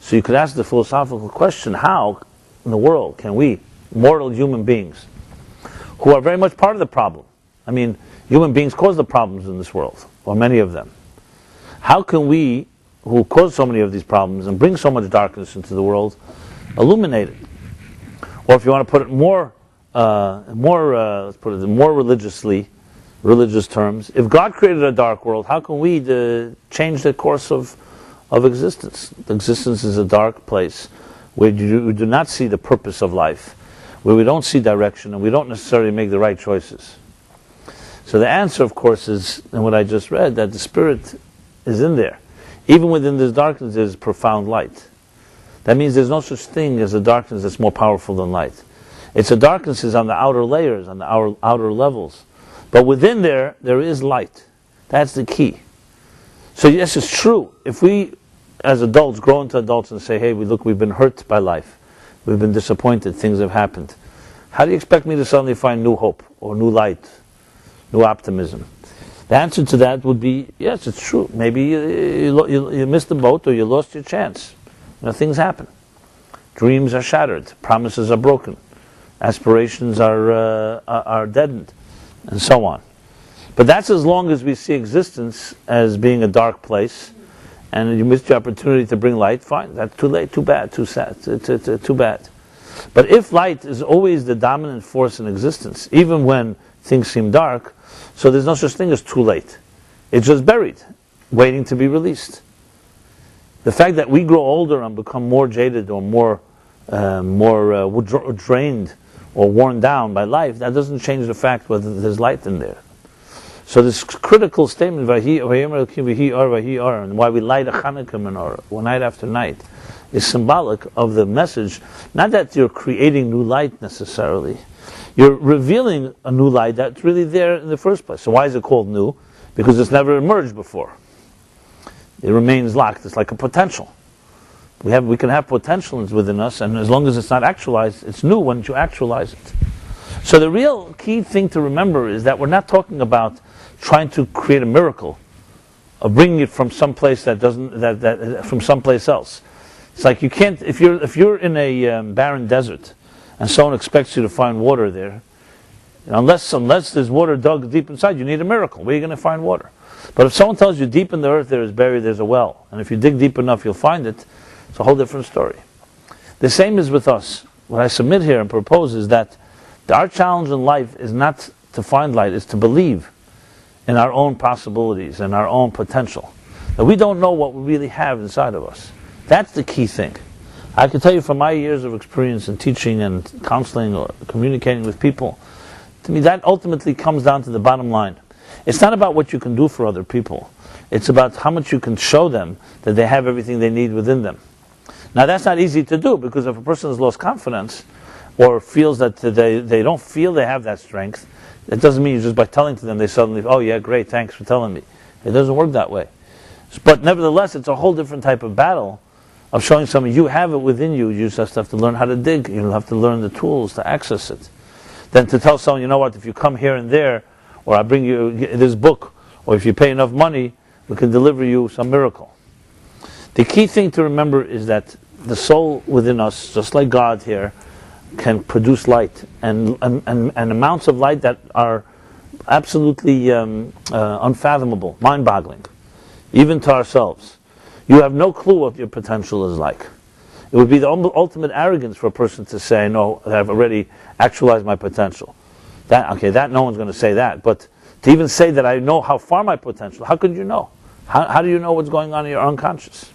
[SPEAKER 1] So you could ask the philosophical question, how in the world can we, mortal human beings, who are very much part of the problem, I mean, human beings cause the problems in this world, or many of them. How can we, who cause so many of these problems and bring so much darkness into the world, illuminate it? Or if you want to put it let's put it in more religious terms, if God created a dark world, how can we change the course of existence? Existence is a dark place where you do not see the purpose of life, where we don't see direction, and we don't necessarily make the right choices. So the answer, of course, is in what I just read, that the Spirit is in there. Even within this darkness, there's profound light. That means there's no such thing as a darkness that's more powerful than light. It's a darkness is on the outer layers, on the outer levels. But within there is light. That's the key. So yes, it's true. If we, as adults, grow into adults and say, hey, we've been hurt by life. We've been disappointed. Things have happened. How do you expect me to suddenly find new hope or new light, new optimism? The answer to that would be, yes, it's true. Maybe you missed the boat or you lost your chance. Things happen. Dreams are shattered. Promises are broken. Aspirations are deadened, and so on. But that's as long as we see existence as being a dark place, and you missed your opportunity to bring light. Fine, that's too late, too bad, too sad, too bad. But if light is always the dominant force in existence, even when things seem dark, so there's no such thing as too late. It's just buried, waiting to be released. The fact that we grow older and become more jaded or more drained or worn down by life, that doesn't change the fact whether there's light in there. So this critical statement, Vahi Ar, and why we light a Chanukah menorah night after night, is symbolic of the message. Not that you're creating new light necessarily. You're revealing a new light that's really there in the first place. So why is it called new? Because it's never emerged before. It remains locked. It's like a potential. We can have potential within us, and as long as it's not actualized, it's new when you actualize it. So the real key thing to remember is that we're not talking about trying to create a miracle, of bringing it from someplace from someplace else. It's like you can't, if you're in a barren desert, and someone expects you to find water there, unless there's water dug deep inside, you need a miracle. Where are you going to find water? But if someone tells you deep in the earth there's a well, and if you dig deep enough you'll find it, it's a whole different story. The same is with us. What I submit here and propose is that our challenge in life is not to find light, it's to believe in our own possibilities and our own potential. That we don't know what we really have inside of us. That's the key thing. I can tell you from my years of experience in teaching and counseling or communicating with people, to me that ultimately comes down to the bottom line. It's not about what you can do for other people. It's about how much you can show them that they have everything they need within them. Now that's not easy to do, because if a person has lost confidence or feels that they don't feel they have that strength, it doesn't mean just by telling to them they suddenly, oh yeah, great, thanks for telling me. It doesn't work that way. But nevertheless, it's a whole different type of battle of showing someone you have it within you. You just have to learn how to dig. You have to learn the tools to access it. Then to tell someone, you know what, if you come here and there, or I bring you this book, or if you pay enough money, we can deliver you some miracle. The key thing to remember is that the soul within us, just like God here, can produce light, and amounts of light that are absolutely unfathomable, mind-boggling, even to ourselves. You have no clue what your potential is like. It would be the ultimate arrogance for a person to say, no, I've already actualized my potential. That no one's going to say that, but to even say that I know how far my potential, how could you know? How do you know what's going on in your unconscious?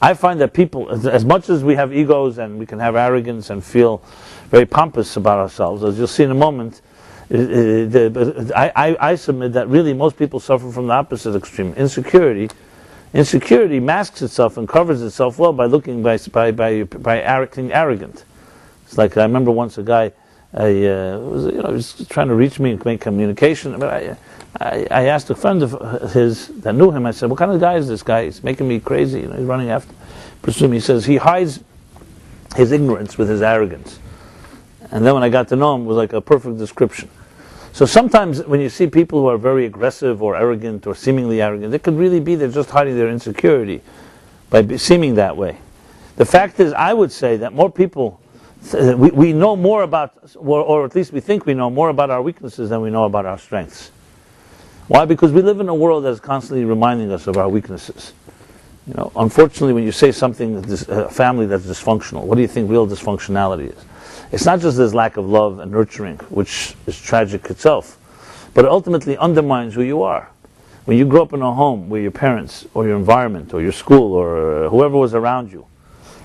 [SPEAKER 1] I find that people, as much as we have egos and we can have arrogance and feel very pompous about ourselves, as you'll see in a moment, I submit that really most people suffer from the opposite extreme, insecurity. Insecurity masks itself and covers itself well by looking by acting arrogant. It's like I remember once a guy, he was trying to reach me and make communication, but I asked a friend of his that knew him. I said, "What kind of guy is this guy? He's making me crazy. He's running after, pursuing me." He says he hides his ignorance with his arrogance. And then when I got to know him, it was like a perfect description. So sometimes when you see people who are very aggressive or arrogant or seemingly arrogant, it could really be they're just hiding their insecurity by seeming that way. The fact is, I would say that more people, we know more about, or at least we think we know more about our weaknesses than we know about our strengths. Why? Because we live in a world that is constantly reminding us of our weaknesses. Unfortunately, when you say something, a family that's dysfunctional, what do you think real dysfunctionality is? It's not just this lack of love and nurturing, which is tragic itself, but it ultimately undermines who you are. When you grow up in a home where your parents, or your environment, or your school, or whoever was around you,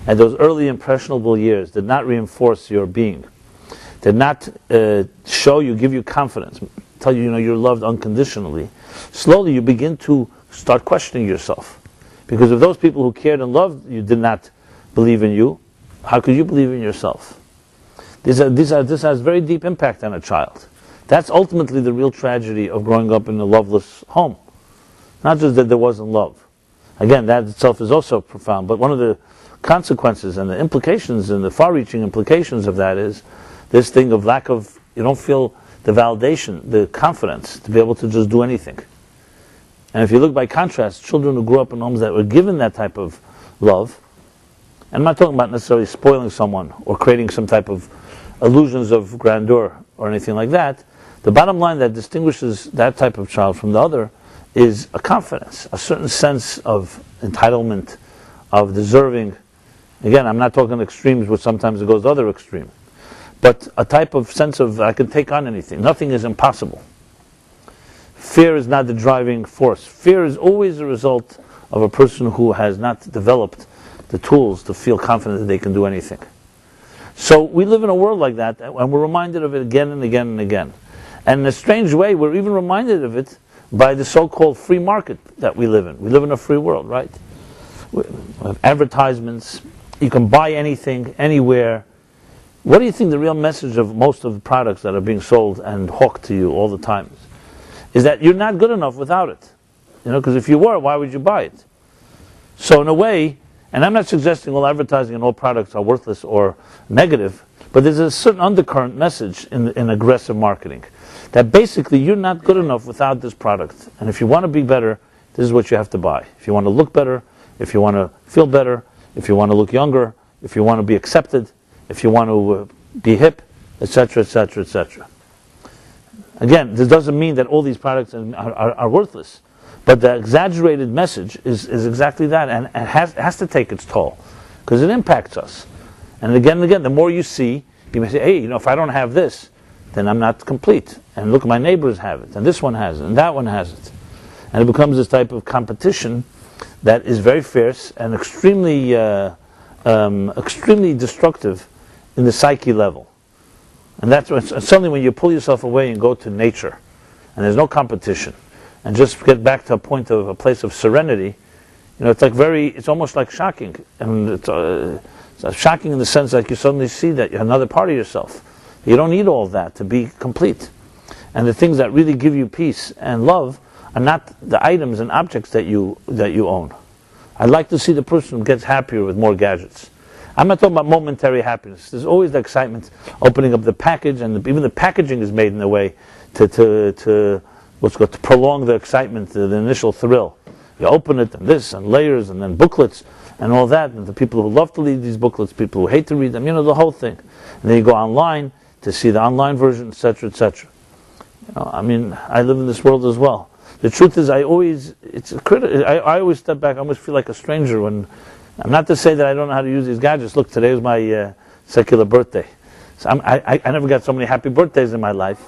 [SPEAKER 1] and those early impressionable years did not reinforce your being, did not give you confidence, tell you you're loved unconditionally, slowly you begin to start questioning yourself. Because if those people who cared and loved you did not believe in you, how could you believe in yourself? This has very deep impact on a child. That's ultimately the real tragedy of growing up in a loveless home. Not just that there wasn't love. Again, that itself is also profound, but one of the consequences and the implications and the far-reaching implications of that is this thing of lack of, you don't feel the validation, the confidence to be able to just do anything. And if you look by contrast, children who grew up in homes that were given that type of love, and I'm not talking about necessarily spoiling someone or creating some type of illusions of grandeur or anything like that, the bottom line that distinguishes that type of child from the other is a confidence, a certain sense of entitlement, of deserving. Again, I'm not talking extremes, which sometimes it goes the other extreme. But a type of sense of, I can take on anything. Nothing is impossible. Fear is not the driving force. Fear is always a result of a person who has not developed the tools to feel confident that they can do anything. So we live in a world like that, and we're reminded of it again and again and again. And in a strange way, we're even reminded of it by the so-called free market that we live in. We live in a free world, right? We have advertisements. You can buy anything, anywhere. What do you think the real message of most of the products that are being sold and hawked to you all the time is that you're not good enough without it. Because if you were, why would you buy it? So in a way, and I'm not suggesting all advertising and all products are worthless or negative, but there's a certain undercurrent message in aggressive marketing. That basically you're not good enough without this product. And if you want to be better, this is what you have to buy. If you want to look better, if you want to feel better, if you want to look younger, if you want to be accepted, if you want to be hip, etc., etc., etc. Again, this doesn't mean that all these products are worthless. But the exaggerated message is exactly that, and it has to take its toll, because it impacts us. And again, the more you see, you may say, hey, if I don't have this, then I'm not complete. And look, my neighbors have it, and this one has it, and that one has it. And it becomes this type of competition that is very fierce and extremely destructive in the psyche level. And that's suddenly when you pull yourself away and go to nature, and there's no competition, and just get back to a place of serenity, it's almost like shocking. And it's shocking in the sense that you suddenly see that you're another part of yourself. You don't need all that to be complete. And the things that really give you peace and love are not the items and objects that you own. I'd like to see the person who gets happier with more gadgets. I'm not talking about momentary happiness. There's always the excitement opening up the package, and even the packaging is made in a way to prolong the excitement, the initial thrill. You open it, and this, and layers, and then booklets, and all that, and the people who love to read these booklets, people who hate to read them, the whole thing. And then you go online to see the online version, etc., etc. I live in this world as well. The truth is, I always step back. I almost feel like a stranger when. I'm not to say that I don't know how to use these gadgets. Look, today is my secular birthday. So I never got so many happy birthdays in my life.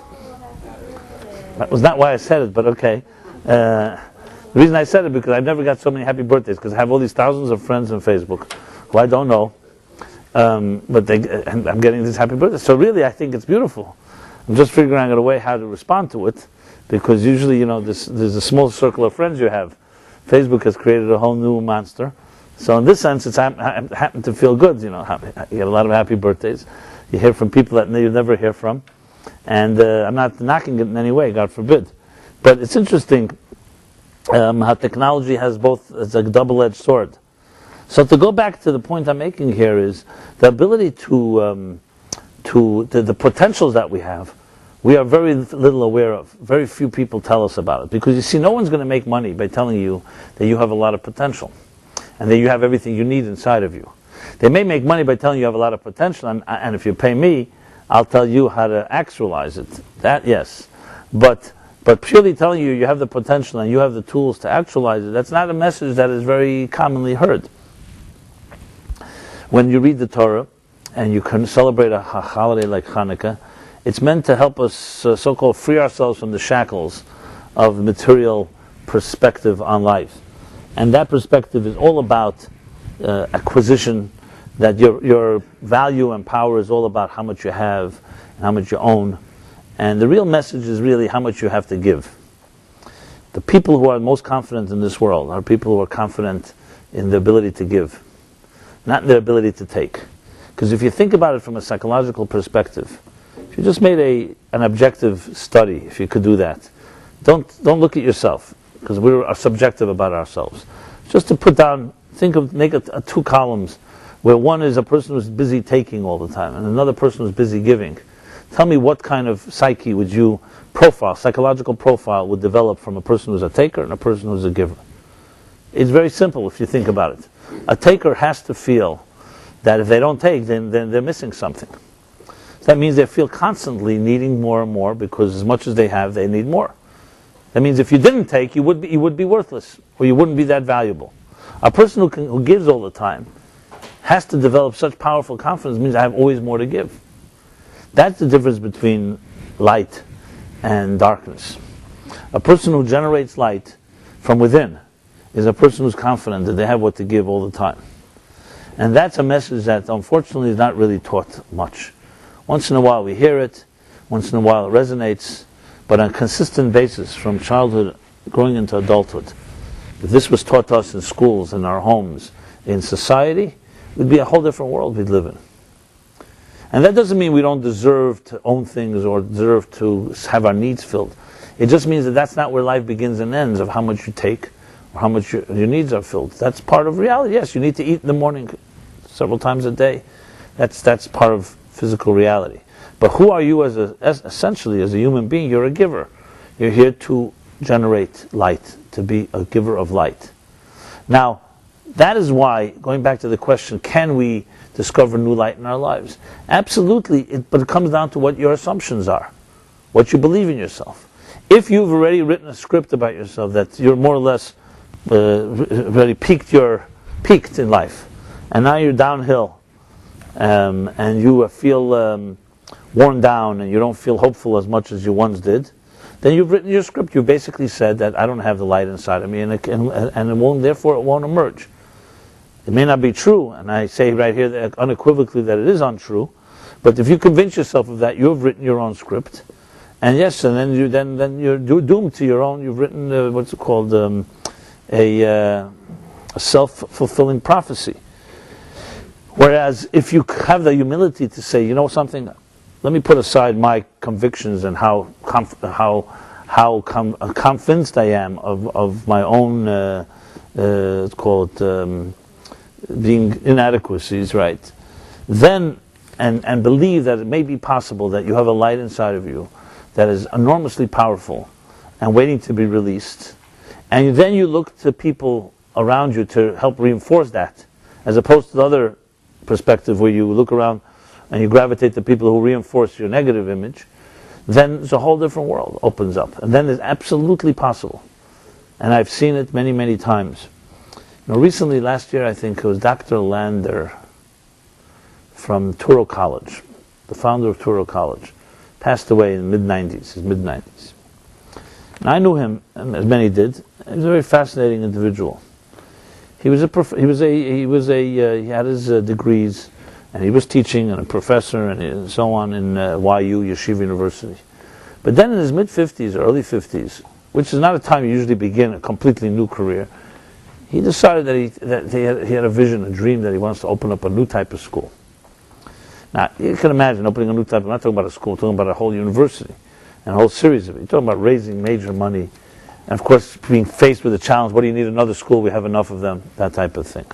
[SPEAKER 1] That was not why I said it, but okay. The reason I said it because I've never got so many happy birthdays, because I have all these thousands of friends on Facebook who I don't know, but I'm getting these happy birthdays. So really, I think it's beautiful. I'm just figuring out a way how to respond to it, because usually, there's a small circle of friends you have. Facebook has created a whole new monster. So in this sense, I happen to feel good. You get a lot of happy birthdays. You hear from people that you never hear from. And I'm not knocking it in any way, God forbid. But it's interesting how technology has both, it's a double-edged sword. So to go back to the point I'm making here is the ability to the potentials that we have, we are very little aware of. Very few people tell us about it. Because you see, no one's going to make money by telling you that you have a lot of potential, and that you have everything you need inside of you. They may make money by telling you have a lot of potential, and if you pay me, I'll tell you how to actualize it. That, yes. But purely telling you have the potential and you have the tools to actualize it, that's not a message that is very commonly heard. When you read the Torah, and you can celebrate a holiday like Chanukah, it's meant to help us so-called free ourselves from the shackles of material perspective on life. And that perspective is all about acquisition, that your value and power is all about how much you have and how much you own. And the real message is really how much you have to give. The people who are most confident in this world are people who are confident in their ability to give, not in their ability to take. Because if you think about it from a psychological perspective, if you just made an objective study, if you could do that, don't look at yourself, because we are subjective about ourselves. Just to put down, make two columns, where one is a person who's busy taking all the time, and another person who's busy giving. Tell me what kind of psychological profile would develop from a person who's a taker and a person who's a giver. It's very simple if you think about it. A taker has to feel that if they don't take, then they're missing something. That means they feel constantly needing more and more, because as much as they have, they need more. That means if you didn't take, you would be worthless, or you wouldn't be that valuable. A person who gives all the time has to develop such powerful confidence. Means I have always more to give. That's the difference between light and darkness. A person who generates light from within is a person who's confident that they have what to give all the time. And that's a message that unfortunately is not really taught much. Once in a while we hear it, once in a while it resonates, but on a consistent basis from childhood growing into adulthood, if this was taught to us in schools, in our homes, in society, it would be a whole different world we'd live in. And that doesn't mean we don't deserve to own things or deserve to have our needs filled. It just means that that's not where life begins and ends, of how much you take or how much your needs are filled. That's part of reality. Yes, you need to eat in the morning several times a day. That's part of physical reality. But who are you essentially as a human being? You're a giver. You're here to generate light, to be a giver of light. Now, that is why, going back to the question, can we discover new light in our lives? Absolutely, but it comes down to what your assumptions are, what you believe in yourself. If you've already written a script about yourself that you're more or less already peaked in life, and now you're downhill, and you feel worn down, and you don't feel hopeful as much as you once did, then you've written your script. You basically said that I don't have the light inside of me, and therefore it won't emerge. It may not be true, and I say right here that unequivocally that it is untrue. But if you convince yourself of that, you have written your own script, and yes, and then you're doomed to your own. You've written what's it called, a self-fulfilling prophecy. Whereas if you have the humility to say, you know something, let me put aside my convictions and how convinced I am of my own being inadequacies, right? Then and believe that it may be possible that you have a light inside of you that is enormously powerful and waiting to be released. And then you look to people around you to help reinforce that, as opposed to the other perspective where you look around and you gravitate to people who reinforce your negative image. Then it's a whole different world opens up. And then it's absolutely possible. And I've seen it many, many times. Recently, last year, I think it was Dr. Lander from Touro College, the founder of Touro College, passed away in his mid-90s. And I knew him, as many did. He was a very fascinating individual. He had his degrees, and he was teaching and a professor and so on in YU, Yeshiva University. But then in his mid-50s, early 50s, which is not a time you usually begin a completely new career, he decided that he had a vision, a dream, that he wants to open up a new type of school. Now, you can imagine opening a new type, I'm not talking about a school, I'm talking about a whole university, and a whole series of it. You're talking about raising major money, and of course being faced with the challenge, what do you need another school, we have enough of them, that type of thing.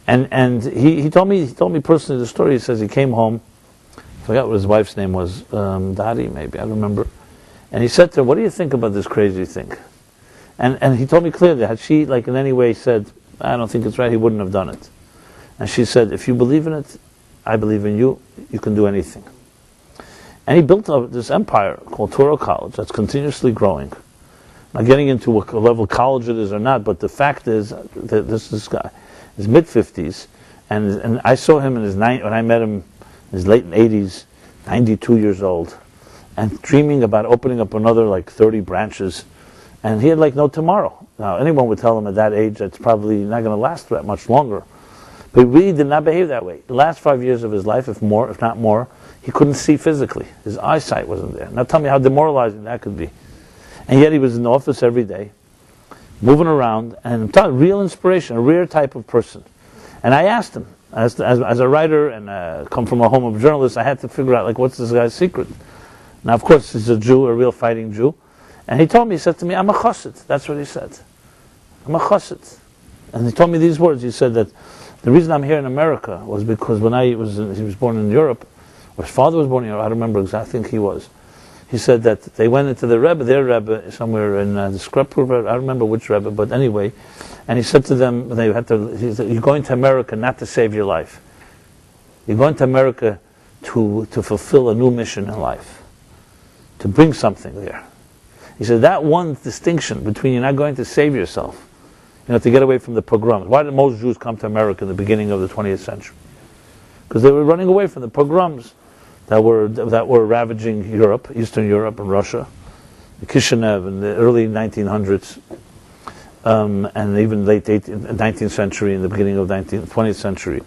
[SPEAKER 1] And he told me personally the story. He says he came home, I forgot what his wife's name was, Dadi maybe, I don't remember. And he said to her, what do you think about this crazy thing? And he told me clearly, had she in any way said, I don't think it's right, he wouldn't have done it. And she said, if you believe in it, I believe in you, you can do anything. And he built up this empire called Touro College that's continuously growing. Now getting into what level college it is or not, but the fact is that this guy, his mid-50s, and I saw him when I met him in his late 80s, 92 years old, and dreaming about opening up another 30 branches. And he had no tomorrow. Now, anyone would tell him at that age that's probably not going to last that much longer. But he really did not behave that way. The last 5 years of his life, if not more, he couldn't see physically. His eyesight wasn't there. Now tell me how demoralizing that could be. And yet he was in the office every day, moving around, and I'm telling you, real inspiration, a rare type of person. And I asked him, as a writer and come from a home of journalists, I had to figure out, like, what's this guy's secret? Now, of course, he's a Jew, a real fighting Jew. And he told me, he said to me, I'm a chassid. That's what he said. I'm a chassid. And he told me these words. He said that the reason I'm here in America was because when he was born in Europe, or his father was born in Europe, I don't remember exactly, I think he was. He said that they went into the Rebbe, their Rebbe, somewhere in the Skrupur, I don't remember which Rebbe, but anyway, and he said to them, he said, you're going to America not to save your life. You're going to America to fulfill a new mission in life, to bring something there. He said that one distinction between you're not going to save yourself, to get away from the pogroms. Why did most Jews come to America in the beginning of the 20th century? Because they were running away from the pogroms that were ravaging Europe, Eastern Europe and Russia, the Kishinev in the early 1900s, and even late 19th century and the beginning of 20th century.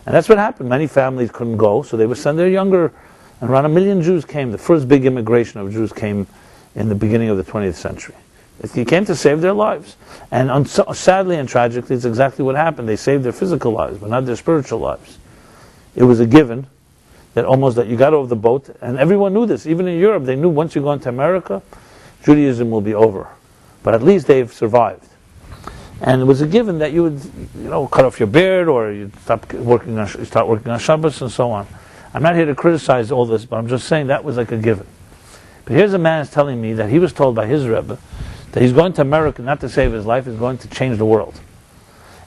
[SPEAKER 1] And that's what happened. Many families couldn't go, so they would send their younger, and around 1 million Jews came. The first big immigration of Jews came in the beginning of the 20th century. He came to save their lives. And sadly and tragically, it's exactly what happened. They saved their physical lives, but not their spiritual lives. It was a given that you got over the boat, and everyone knew this. Even in Europe, they knew once you go into America, Judaism will be over. But at least they've survived. And it was a given that you would, cut off your beard, or you'd start working on Shabbos and so on. I'm not here to criticize all this, but I'm just saying that was like a given. But here's a man who's telling me that he was told by his Rebbe that he's going to America not to save his life, he's going to change the world.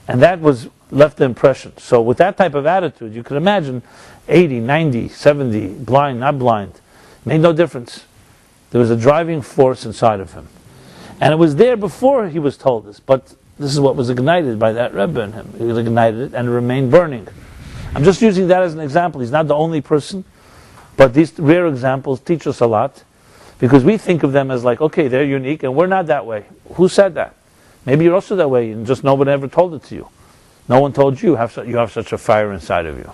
[SPEAKER 1] And that left the impression. So with that type of attitude, you could imagine 80, 90, 70, blind, not blind, made no difference. There was a driving force inside of him. And it was there before he was told this, but this is what was ignited by that Rebbe in him. He was ignited it and it remained burning. I'm just using that as an example. He's not the only person, but these rare examples teach us a lot, because we think of them as like, okay, they're unique and we're not that way. Who said that? Maybe you're also that way and just nobody ever told it to you. No one told you you have such a fire inside of you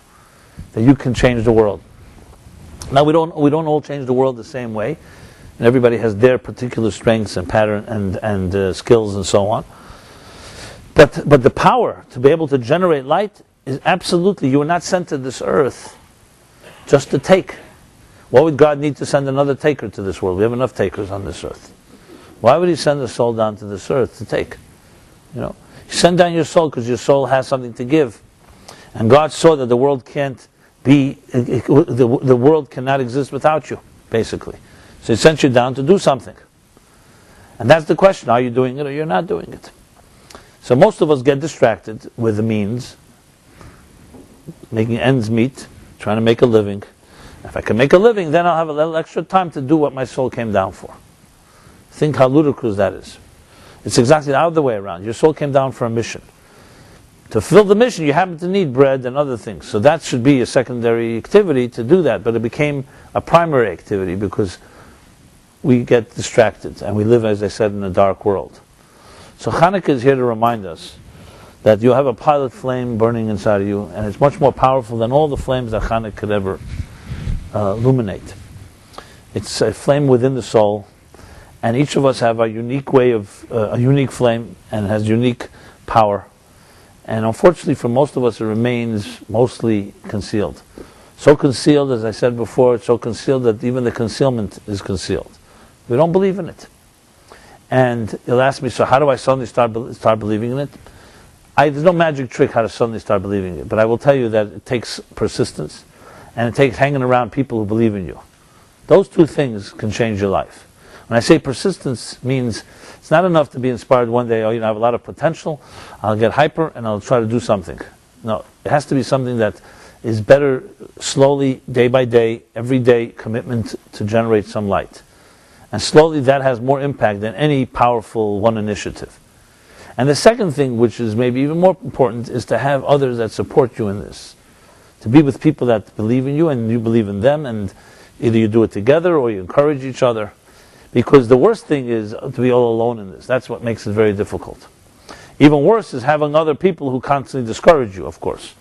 [SPEAKER 1] that you can change the world. Now we don't all change the world the same way, and everybody has their particular strengths and pattern and skills and so on. But the power to be able to generate light is absolutely, you are not sent to this earth just to take. Why would God need to send another taker to this world? We have enough takers on this earth. Why would He send a soul down to this earth to take? You send down your soul because your soul has something to give. And God saw that the world can't be, the world cannot exist without you, basically. So He sent you down to do something. And that's the question, are you doing it or you're not doing it? So most of us get distracted with the means, making ends meet, trying to make a living. If I can make a living, then I'll have a little extra time to do what my soul came down for. Think how ludicrous that is. It's exactly the other way around. Your soul came down for a mission. To fulfill the mission, you happen to need bread and other things. So that should be a secondary activity to do that. But it became a primary activity because we get distracted and we live, as I said, in a dark world. So Chanukah is here to remind us that you have a pilot flame burning inside of you, and it's much more powerful than all the flames that Chanukah could ever illuminate. It's a flame within the soul, and each of us have a unique way of a unique flame, and has unique power. And unfortunately, for most of us, it remains mostly concealed. So concealed, as I said before, it's so concealed that even the concealment is concealed. We don't believe in it. And you'll ask me, so how do I suddenly start believing in it? There's no magic trick how to suddenly start believing in it, but I will tell you that it takes persistence. And it takes hanging around people who believe in you. Those two things can change your life. When I say persistence, means it's not enough to be inspired one day, I have a lot of potential, I'll get hyper and I'll try to do something. No, it has to be something that is better slowly, day by day, every day commitment to generate some light. And slowly that has more impact than any powerful one initiative. And the second thing, which is maybe even more important, is to have others that support you in this. To be with people that believe in you and you believe in them, and either you do it together or you encourage each other. Because the worst thing is to be all alone in this. That's what makes it very difficult. Even worse is having other people who constantly discourage you, of course.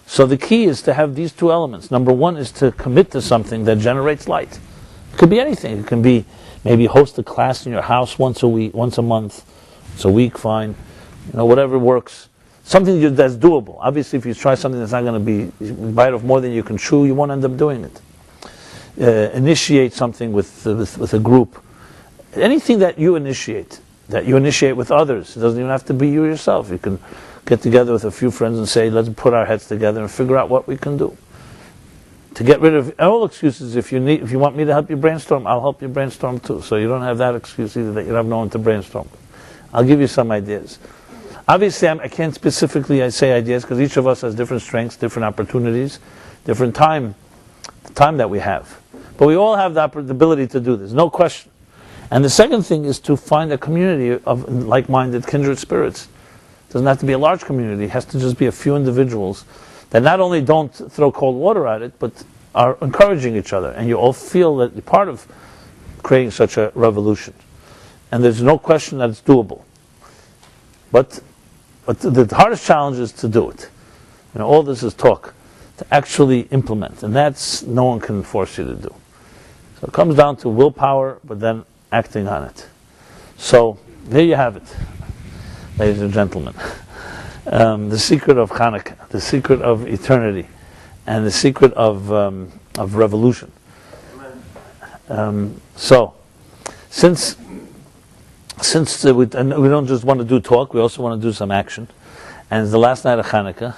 [SPEAKER 1] So the key is to have these two elements. Number one is to commit to something that generates light. could be anything. It can be maybe host a class in your house once a week, once a month, once a week, fine. Whatever works. Something that's doable. Obviously, if you try something that's not going to be bite off more than you can chew, you won't end up doing it. Initiate something with a group. Anything that you initiate with others. It doesn't even have to be you yourself. You can get together with a few friends and say, let's put our heads together and figure out what we can do. To get rid of all excuses, if you want me to help you brainstorm, I'll help you brainstorm too. So you don't have that excuse either that you have no one to brainstorm. I'll give you some ideas. Obviously, I can't specifically say ideas because each of us has different strengths, different opportunities, different time that we have. But we all have the ability to do this, no question. And the second thing is to find a community of like-minded, kindred spirits. It doesn't have to be a large community. It has to just be a few individuals that not only don't throw cold water at it, but are encouraging each other. And you all feel that you're part of creating such a revolution. And there's no question that it's doable. But the hardest challenge is to do it. All this is talk. To actually implement. And that's no one can force you to do. So it comes down to willpower, but then acting on it. So there you have it, ladies and gentlemen. The secret of Chanukah, the secret of eternity, and the secret of revolution. So, since we don't just want to do talk, we also want to do some action. And it's the last night of Chanukah,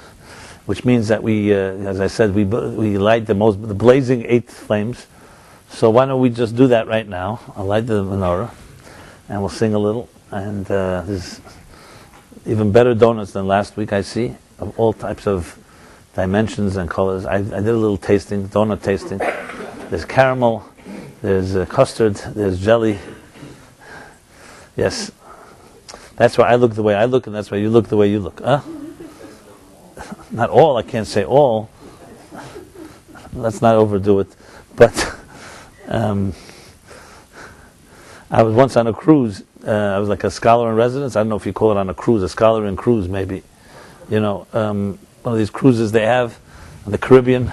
[SPEAKER 1] which means that we, as I said, we light the blazing 8 flames. So why don't we just do that right now? I'll light the menorah, and we'll sing a little. And there's even better donuts than last week, I see, of all types of dimensions and colors. I did a little tasting, donut tasting. There's caramel, there's custard, there's jelly. Yes, that's why I look the way I look, and that's why you look the way you look. Not all, I can't say all. Let's not overdo it. But I was once on a cruise. I was like a scholar in residence. I don't know if you call it on a cruise, a scholar in cruise maybe. One of these cruises they have in the Caribbean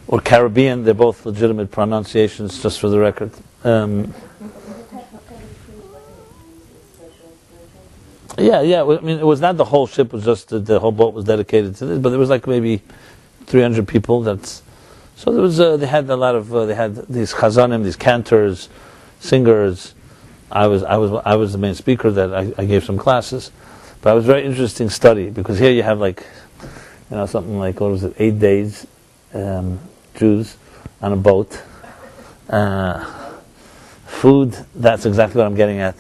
[SPEAKER 1] or Caribbean. They're both legitimate pronunciations, just for the record. Yeah. I mean, it was not the whole ship. It was just the whole boat was dedicated to this. But there was like maybe 300 people. So there was. They had a lot of. They had these chazanim, these cantors, singers. I was the main speaker. That I gave some classes, but it was a very interesting study because here you have something like 8 days, Jews on a boat, food. That's exactly what I'm getting at.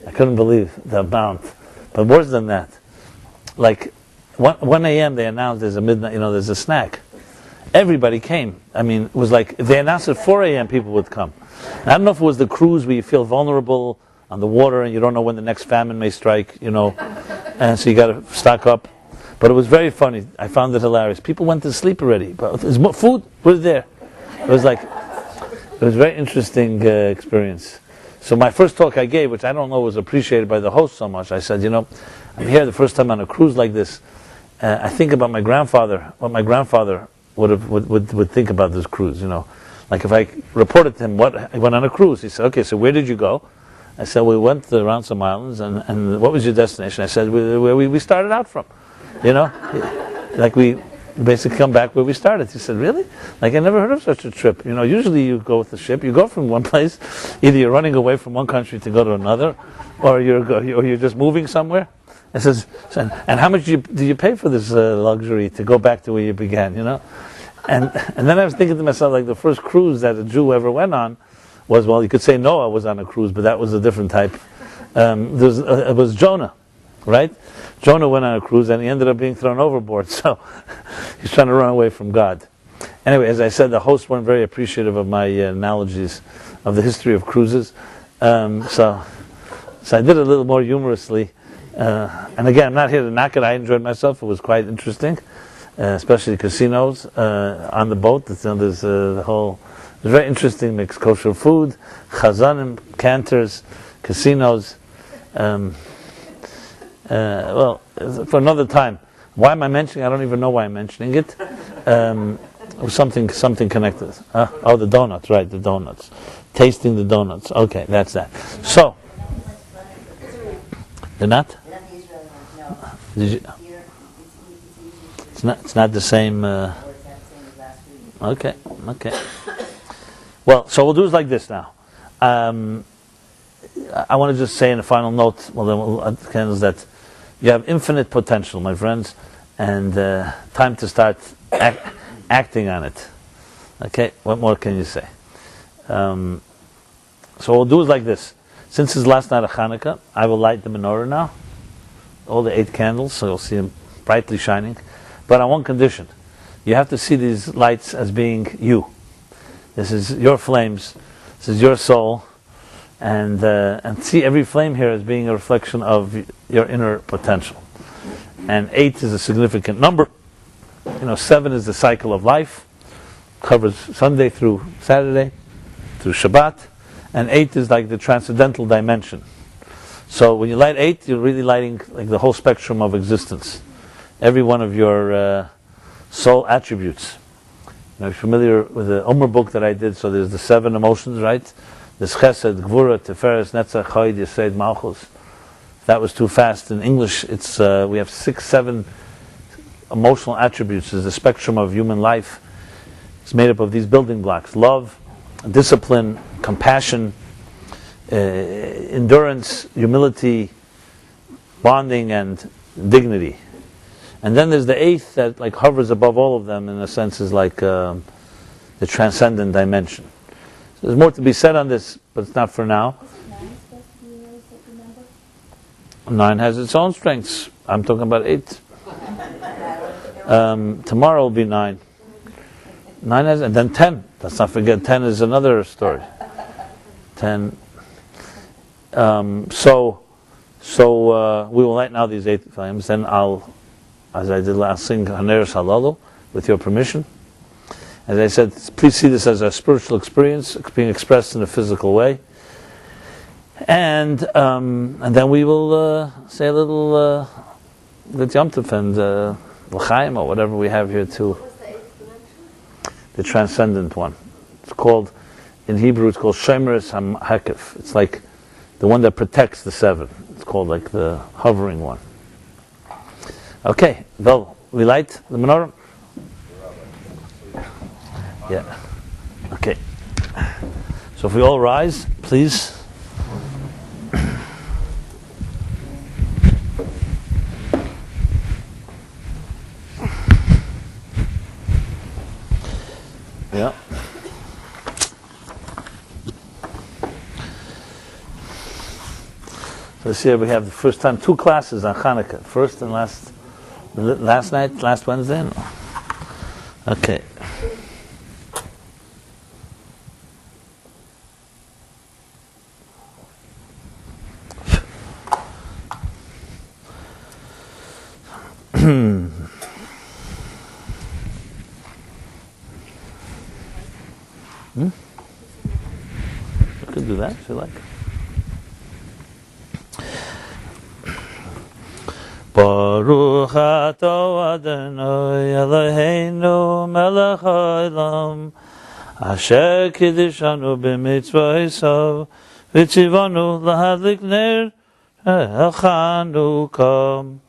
[SPEAKER 1] I couldn't believe the amount. But worse than that, like 1 a.m. they announced there's a midnight, there's a snack. Everybody came. I mean, it was like, if they announced at 4 a.m. people would come. And I don't know if it was the cruise where you feel vulnerable on the water and you don't know when the next famine may strike, and so you got to stock up. But it was very funny. I found it hilarious. People went to sleep already, but there's more food was there. It was a very interesting experience. So my first talk I gave, which I don't know was appreciated by the host so much, I said, I'm here the first time on a cruise like this. I think about my grandfather, what my grandfather would think about this cruise, Like if I reported to him I went on a cruise, he said, okay, so where did you go? I said, we went around some islands, and what was your destination? I said, where we started out from, Like we basically come back where we started. He said, really? Like I never heard of such a trip. Usually you go with the ship, you go from one place, either you're running away from one country to go to another, or you're just moving somewhere. I says, and how much do you pay for this luxury to go back to where you began, And then I was thinking to myself, like the first cruise that a Jew ever went on was, well, you could say Noah was on a cruise, but that was a different type. It was Jonah, right? Jonah went on a cruise and he ended up being thrown overboard, so he's trying to run away from God. Anyway, as I said, the hosts weren't very appreciative of my analogies of the history of cruises, so I did it a little more humorously. And again, I'm not here to knock it. I enjoyed myself. It was quite interesting, especially casinos on the boat. There's the whole. It's very interesting mix: kosher food, chazanim, cantors, casinos. Well, for another time. Why am I mentioning? I don't even know why I'm mentioning it. Or something connected. Oh, the donuts, right, the donuts. Tasting the donuts. Okay, that's that. So, they're not? Did you, it's not the same. Okay. Well, so we'll do it like this now. I want to just say in a final note, well, then is that you have infinite potential, my friends, and time to start acting on it. Okay, what more can you say? So we'll do it like this. Since it's last night of Chanukah, I will light the menorah now, all the 8 candles, so you'll see them brightly shining. But on one condition, you have to see these lights as being you. This is your flames, this is your soul, and see every flame here as being a reflection of your inner potential. And 8 is a significant number. 7 is the cycle of life, covers Sunday through Saturday, through Shabbat, and 8 is like the transcendental dimension. So when you light 8, you're really lighting like the whole spectrum of existence. Every one of your soul attributes. You're familiar with the Omer book that I did, so there's the 7 emotions, right? There's Chesed, Gvura, Tiferes, Netzach, Chayid, Yesed, Malchus. If that was too fast in English, it's we have 6, 7 emotional attributes. There's the spectrum of human life. It's made up of these building blocks: love, discipline, compassion, endurance, humility, bonding, and dignity. And then there's the 8th that like hovers above all of them, in a sense, is like the transcendent dimension. So there's more to be said on this, but it's not for now. 9 has its own strengths. I'm talking about 8. Tomorrow will be 9. 9 has, and then 10. Let's not forget 10 is another story. 10. So we will light now these 8 flames. Then I'll, as I did last, sing Haneres Halalu with your permission. As I said, please see this as a spiritual experience being expressed in a physical way. And then we will say a little Good Yom Tov and L'chaim or whatever we have here too. The transcendent one. It's called, in Hebrew, it's called Shemeres HaHekef. It's like the one that protects the 7. It's called like the hovering one. Okay, well, we light the menorah? Yeah. Okay. So if we all rise, please. Yeah. So this year we have the first time 2 classes on Chanukah. First and last night, last Wednesday? No. Okay. You could do that if you like. Baruch atah Adonai Eloheinu melech haolam asher kiddushanu b'mitzvosav v'tzivanu lahadlik ner Chanukah.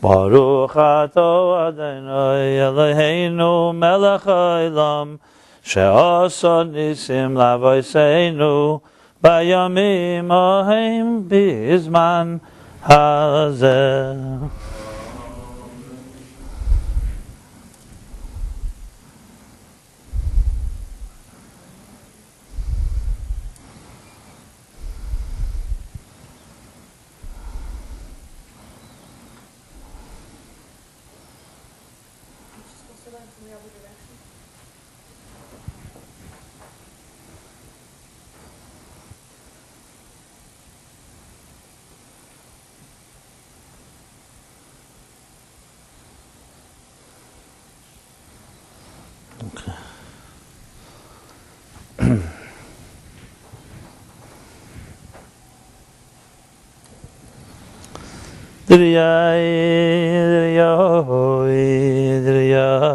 [SPEAKER 1] Baruch atah Adonai Eloheinu melech haolam she'asa nisim l'avoseinu bayamim ohem bizman hazeh. Driyai, driyai, driyai.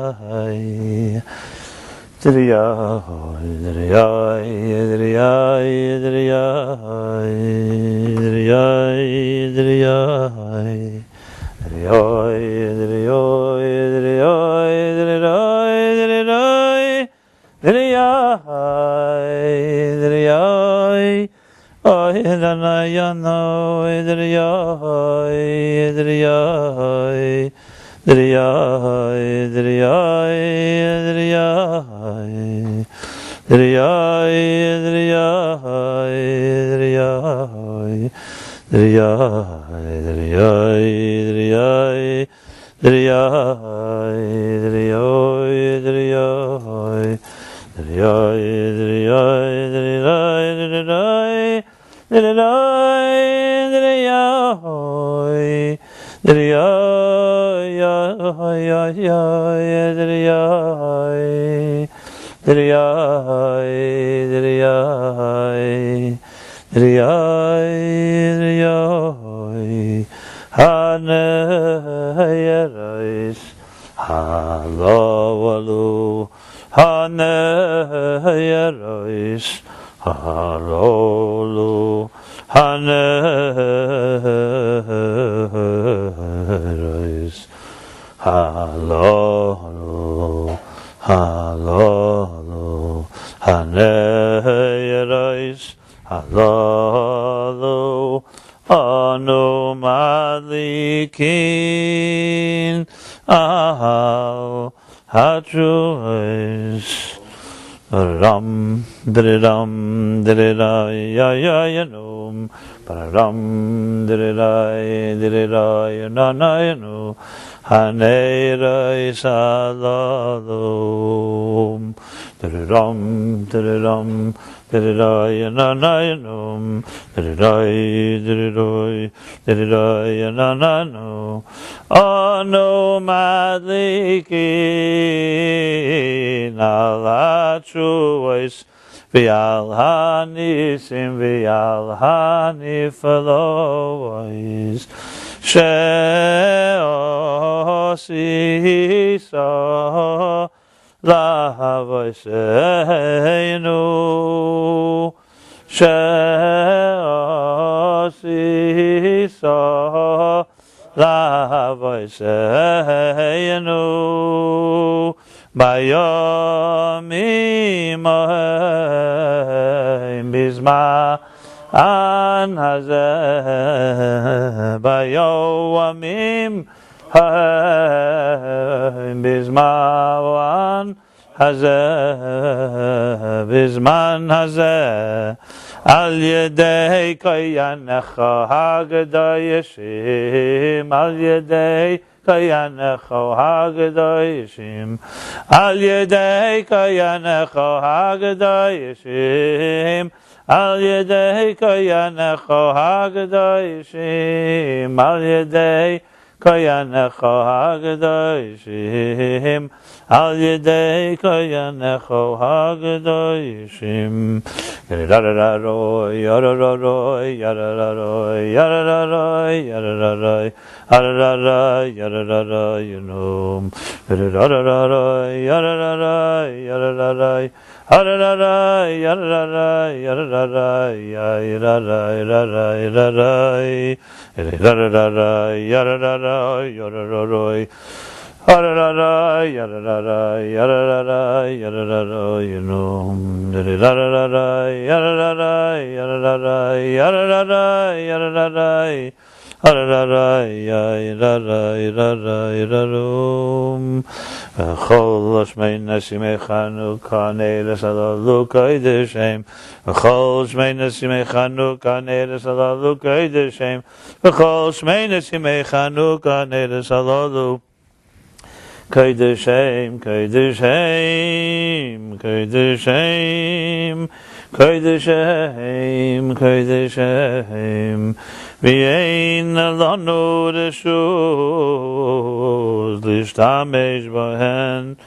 [SPEAKER 1] V'al hanisim v'al hanifalois she'osisa lahavoseinu she'osisa lahavoseinu Bayomim bizman hazeh Bayomim bizman hazeh bizman hazeh Al yedei koyanecha hagdayishim Al yedei Kayanecho hagdayishim Al yedei kayanecho hagdayishim Al yedei kayanecho hagdayishim Al yedei kayanecho hagdayishim Al yedei kayanecho hagdayishim Yarararoi yarararoi yarararoi yarararoi yarararoi Yarararai, yarararai, yunum. Yarararai, yarararai, yarararai. Yarararai, yarararai, yarararai, yarararai, yarararai. Yarararai, yarararai, yarararai. Yarararai, yarararai, yarararai, yarararai, yunum. Yarararai, yarararai, yarararai, yarararai, yarararai. Hararai, hararai, hararai, hararum. Chol shmei nasimei Chanukah neiras alalu koydeshem. Chol shmei nasimei Chanukah neiras alalu koydeshem. Chol shmei nasimei Chanukah neiras alalu koydeshem, koydeshem, koydeshem, koydeshem, koydeshem. V'yein lanu reshus lishtamesh bahen,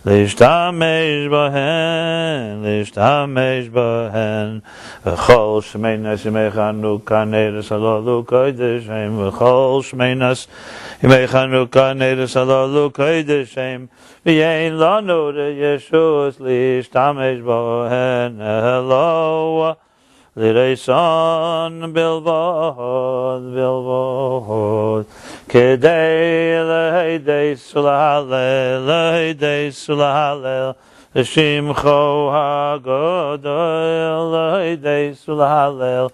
[SPEAKER 1] lishtamesh bahen, lishtamesh bahen. V'chol shmeinas yimei Chanukah neiras alalu koydeshem. V'chol shmeinas yimei Chanukah neiras alalu koydeshem. v'yein lanu yeshus lishtamesh bohen elo l'reison bilvod kedei lehedeis ulahalel Shimcho hagodol lehedeis ulahalel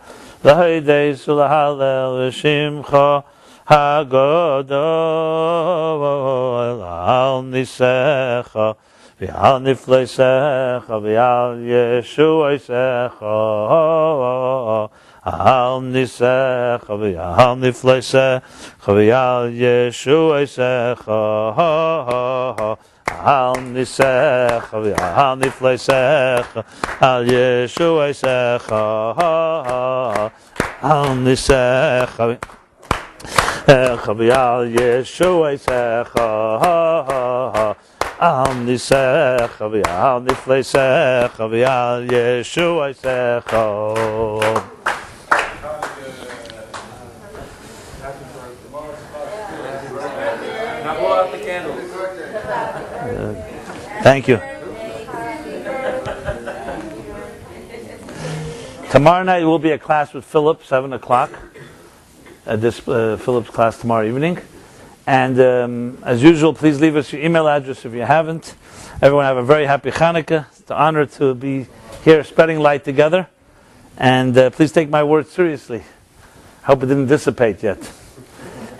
[SPEAKER 1] Shimcho hagodol al nisecha v'al nifleisecha v'al yeshuaisecha al nisecha v'al nifleisecha v'al yeshuaisecha al nisecha v'al nifleisecha al yeshuaisecha al nisecha v'al yeshuaisecha al nisecha v'al nifleisecha v'al yeshuaisecha. Thank you. Tomorrow night will be a class with Philip, 7 o'clock. This Philip's class tomorrow evening. And as usual, please leave us your email address if you haven't. Everyone have a very happy Chanukah. It's an honor to be here spreading light together. And please take my words seriously. I hope it didn't dissipate yet.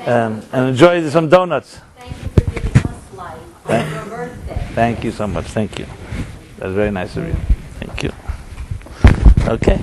[SPEAKER 1] And enjoy some donuts.
[SPEAKER 2] Thank you for giving us light on your birthday.
[SPEAKER 1] Thank you so much. Thank you. That's very nice of you. Thank you. Okay.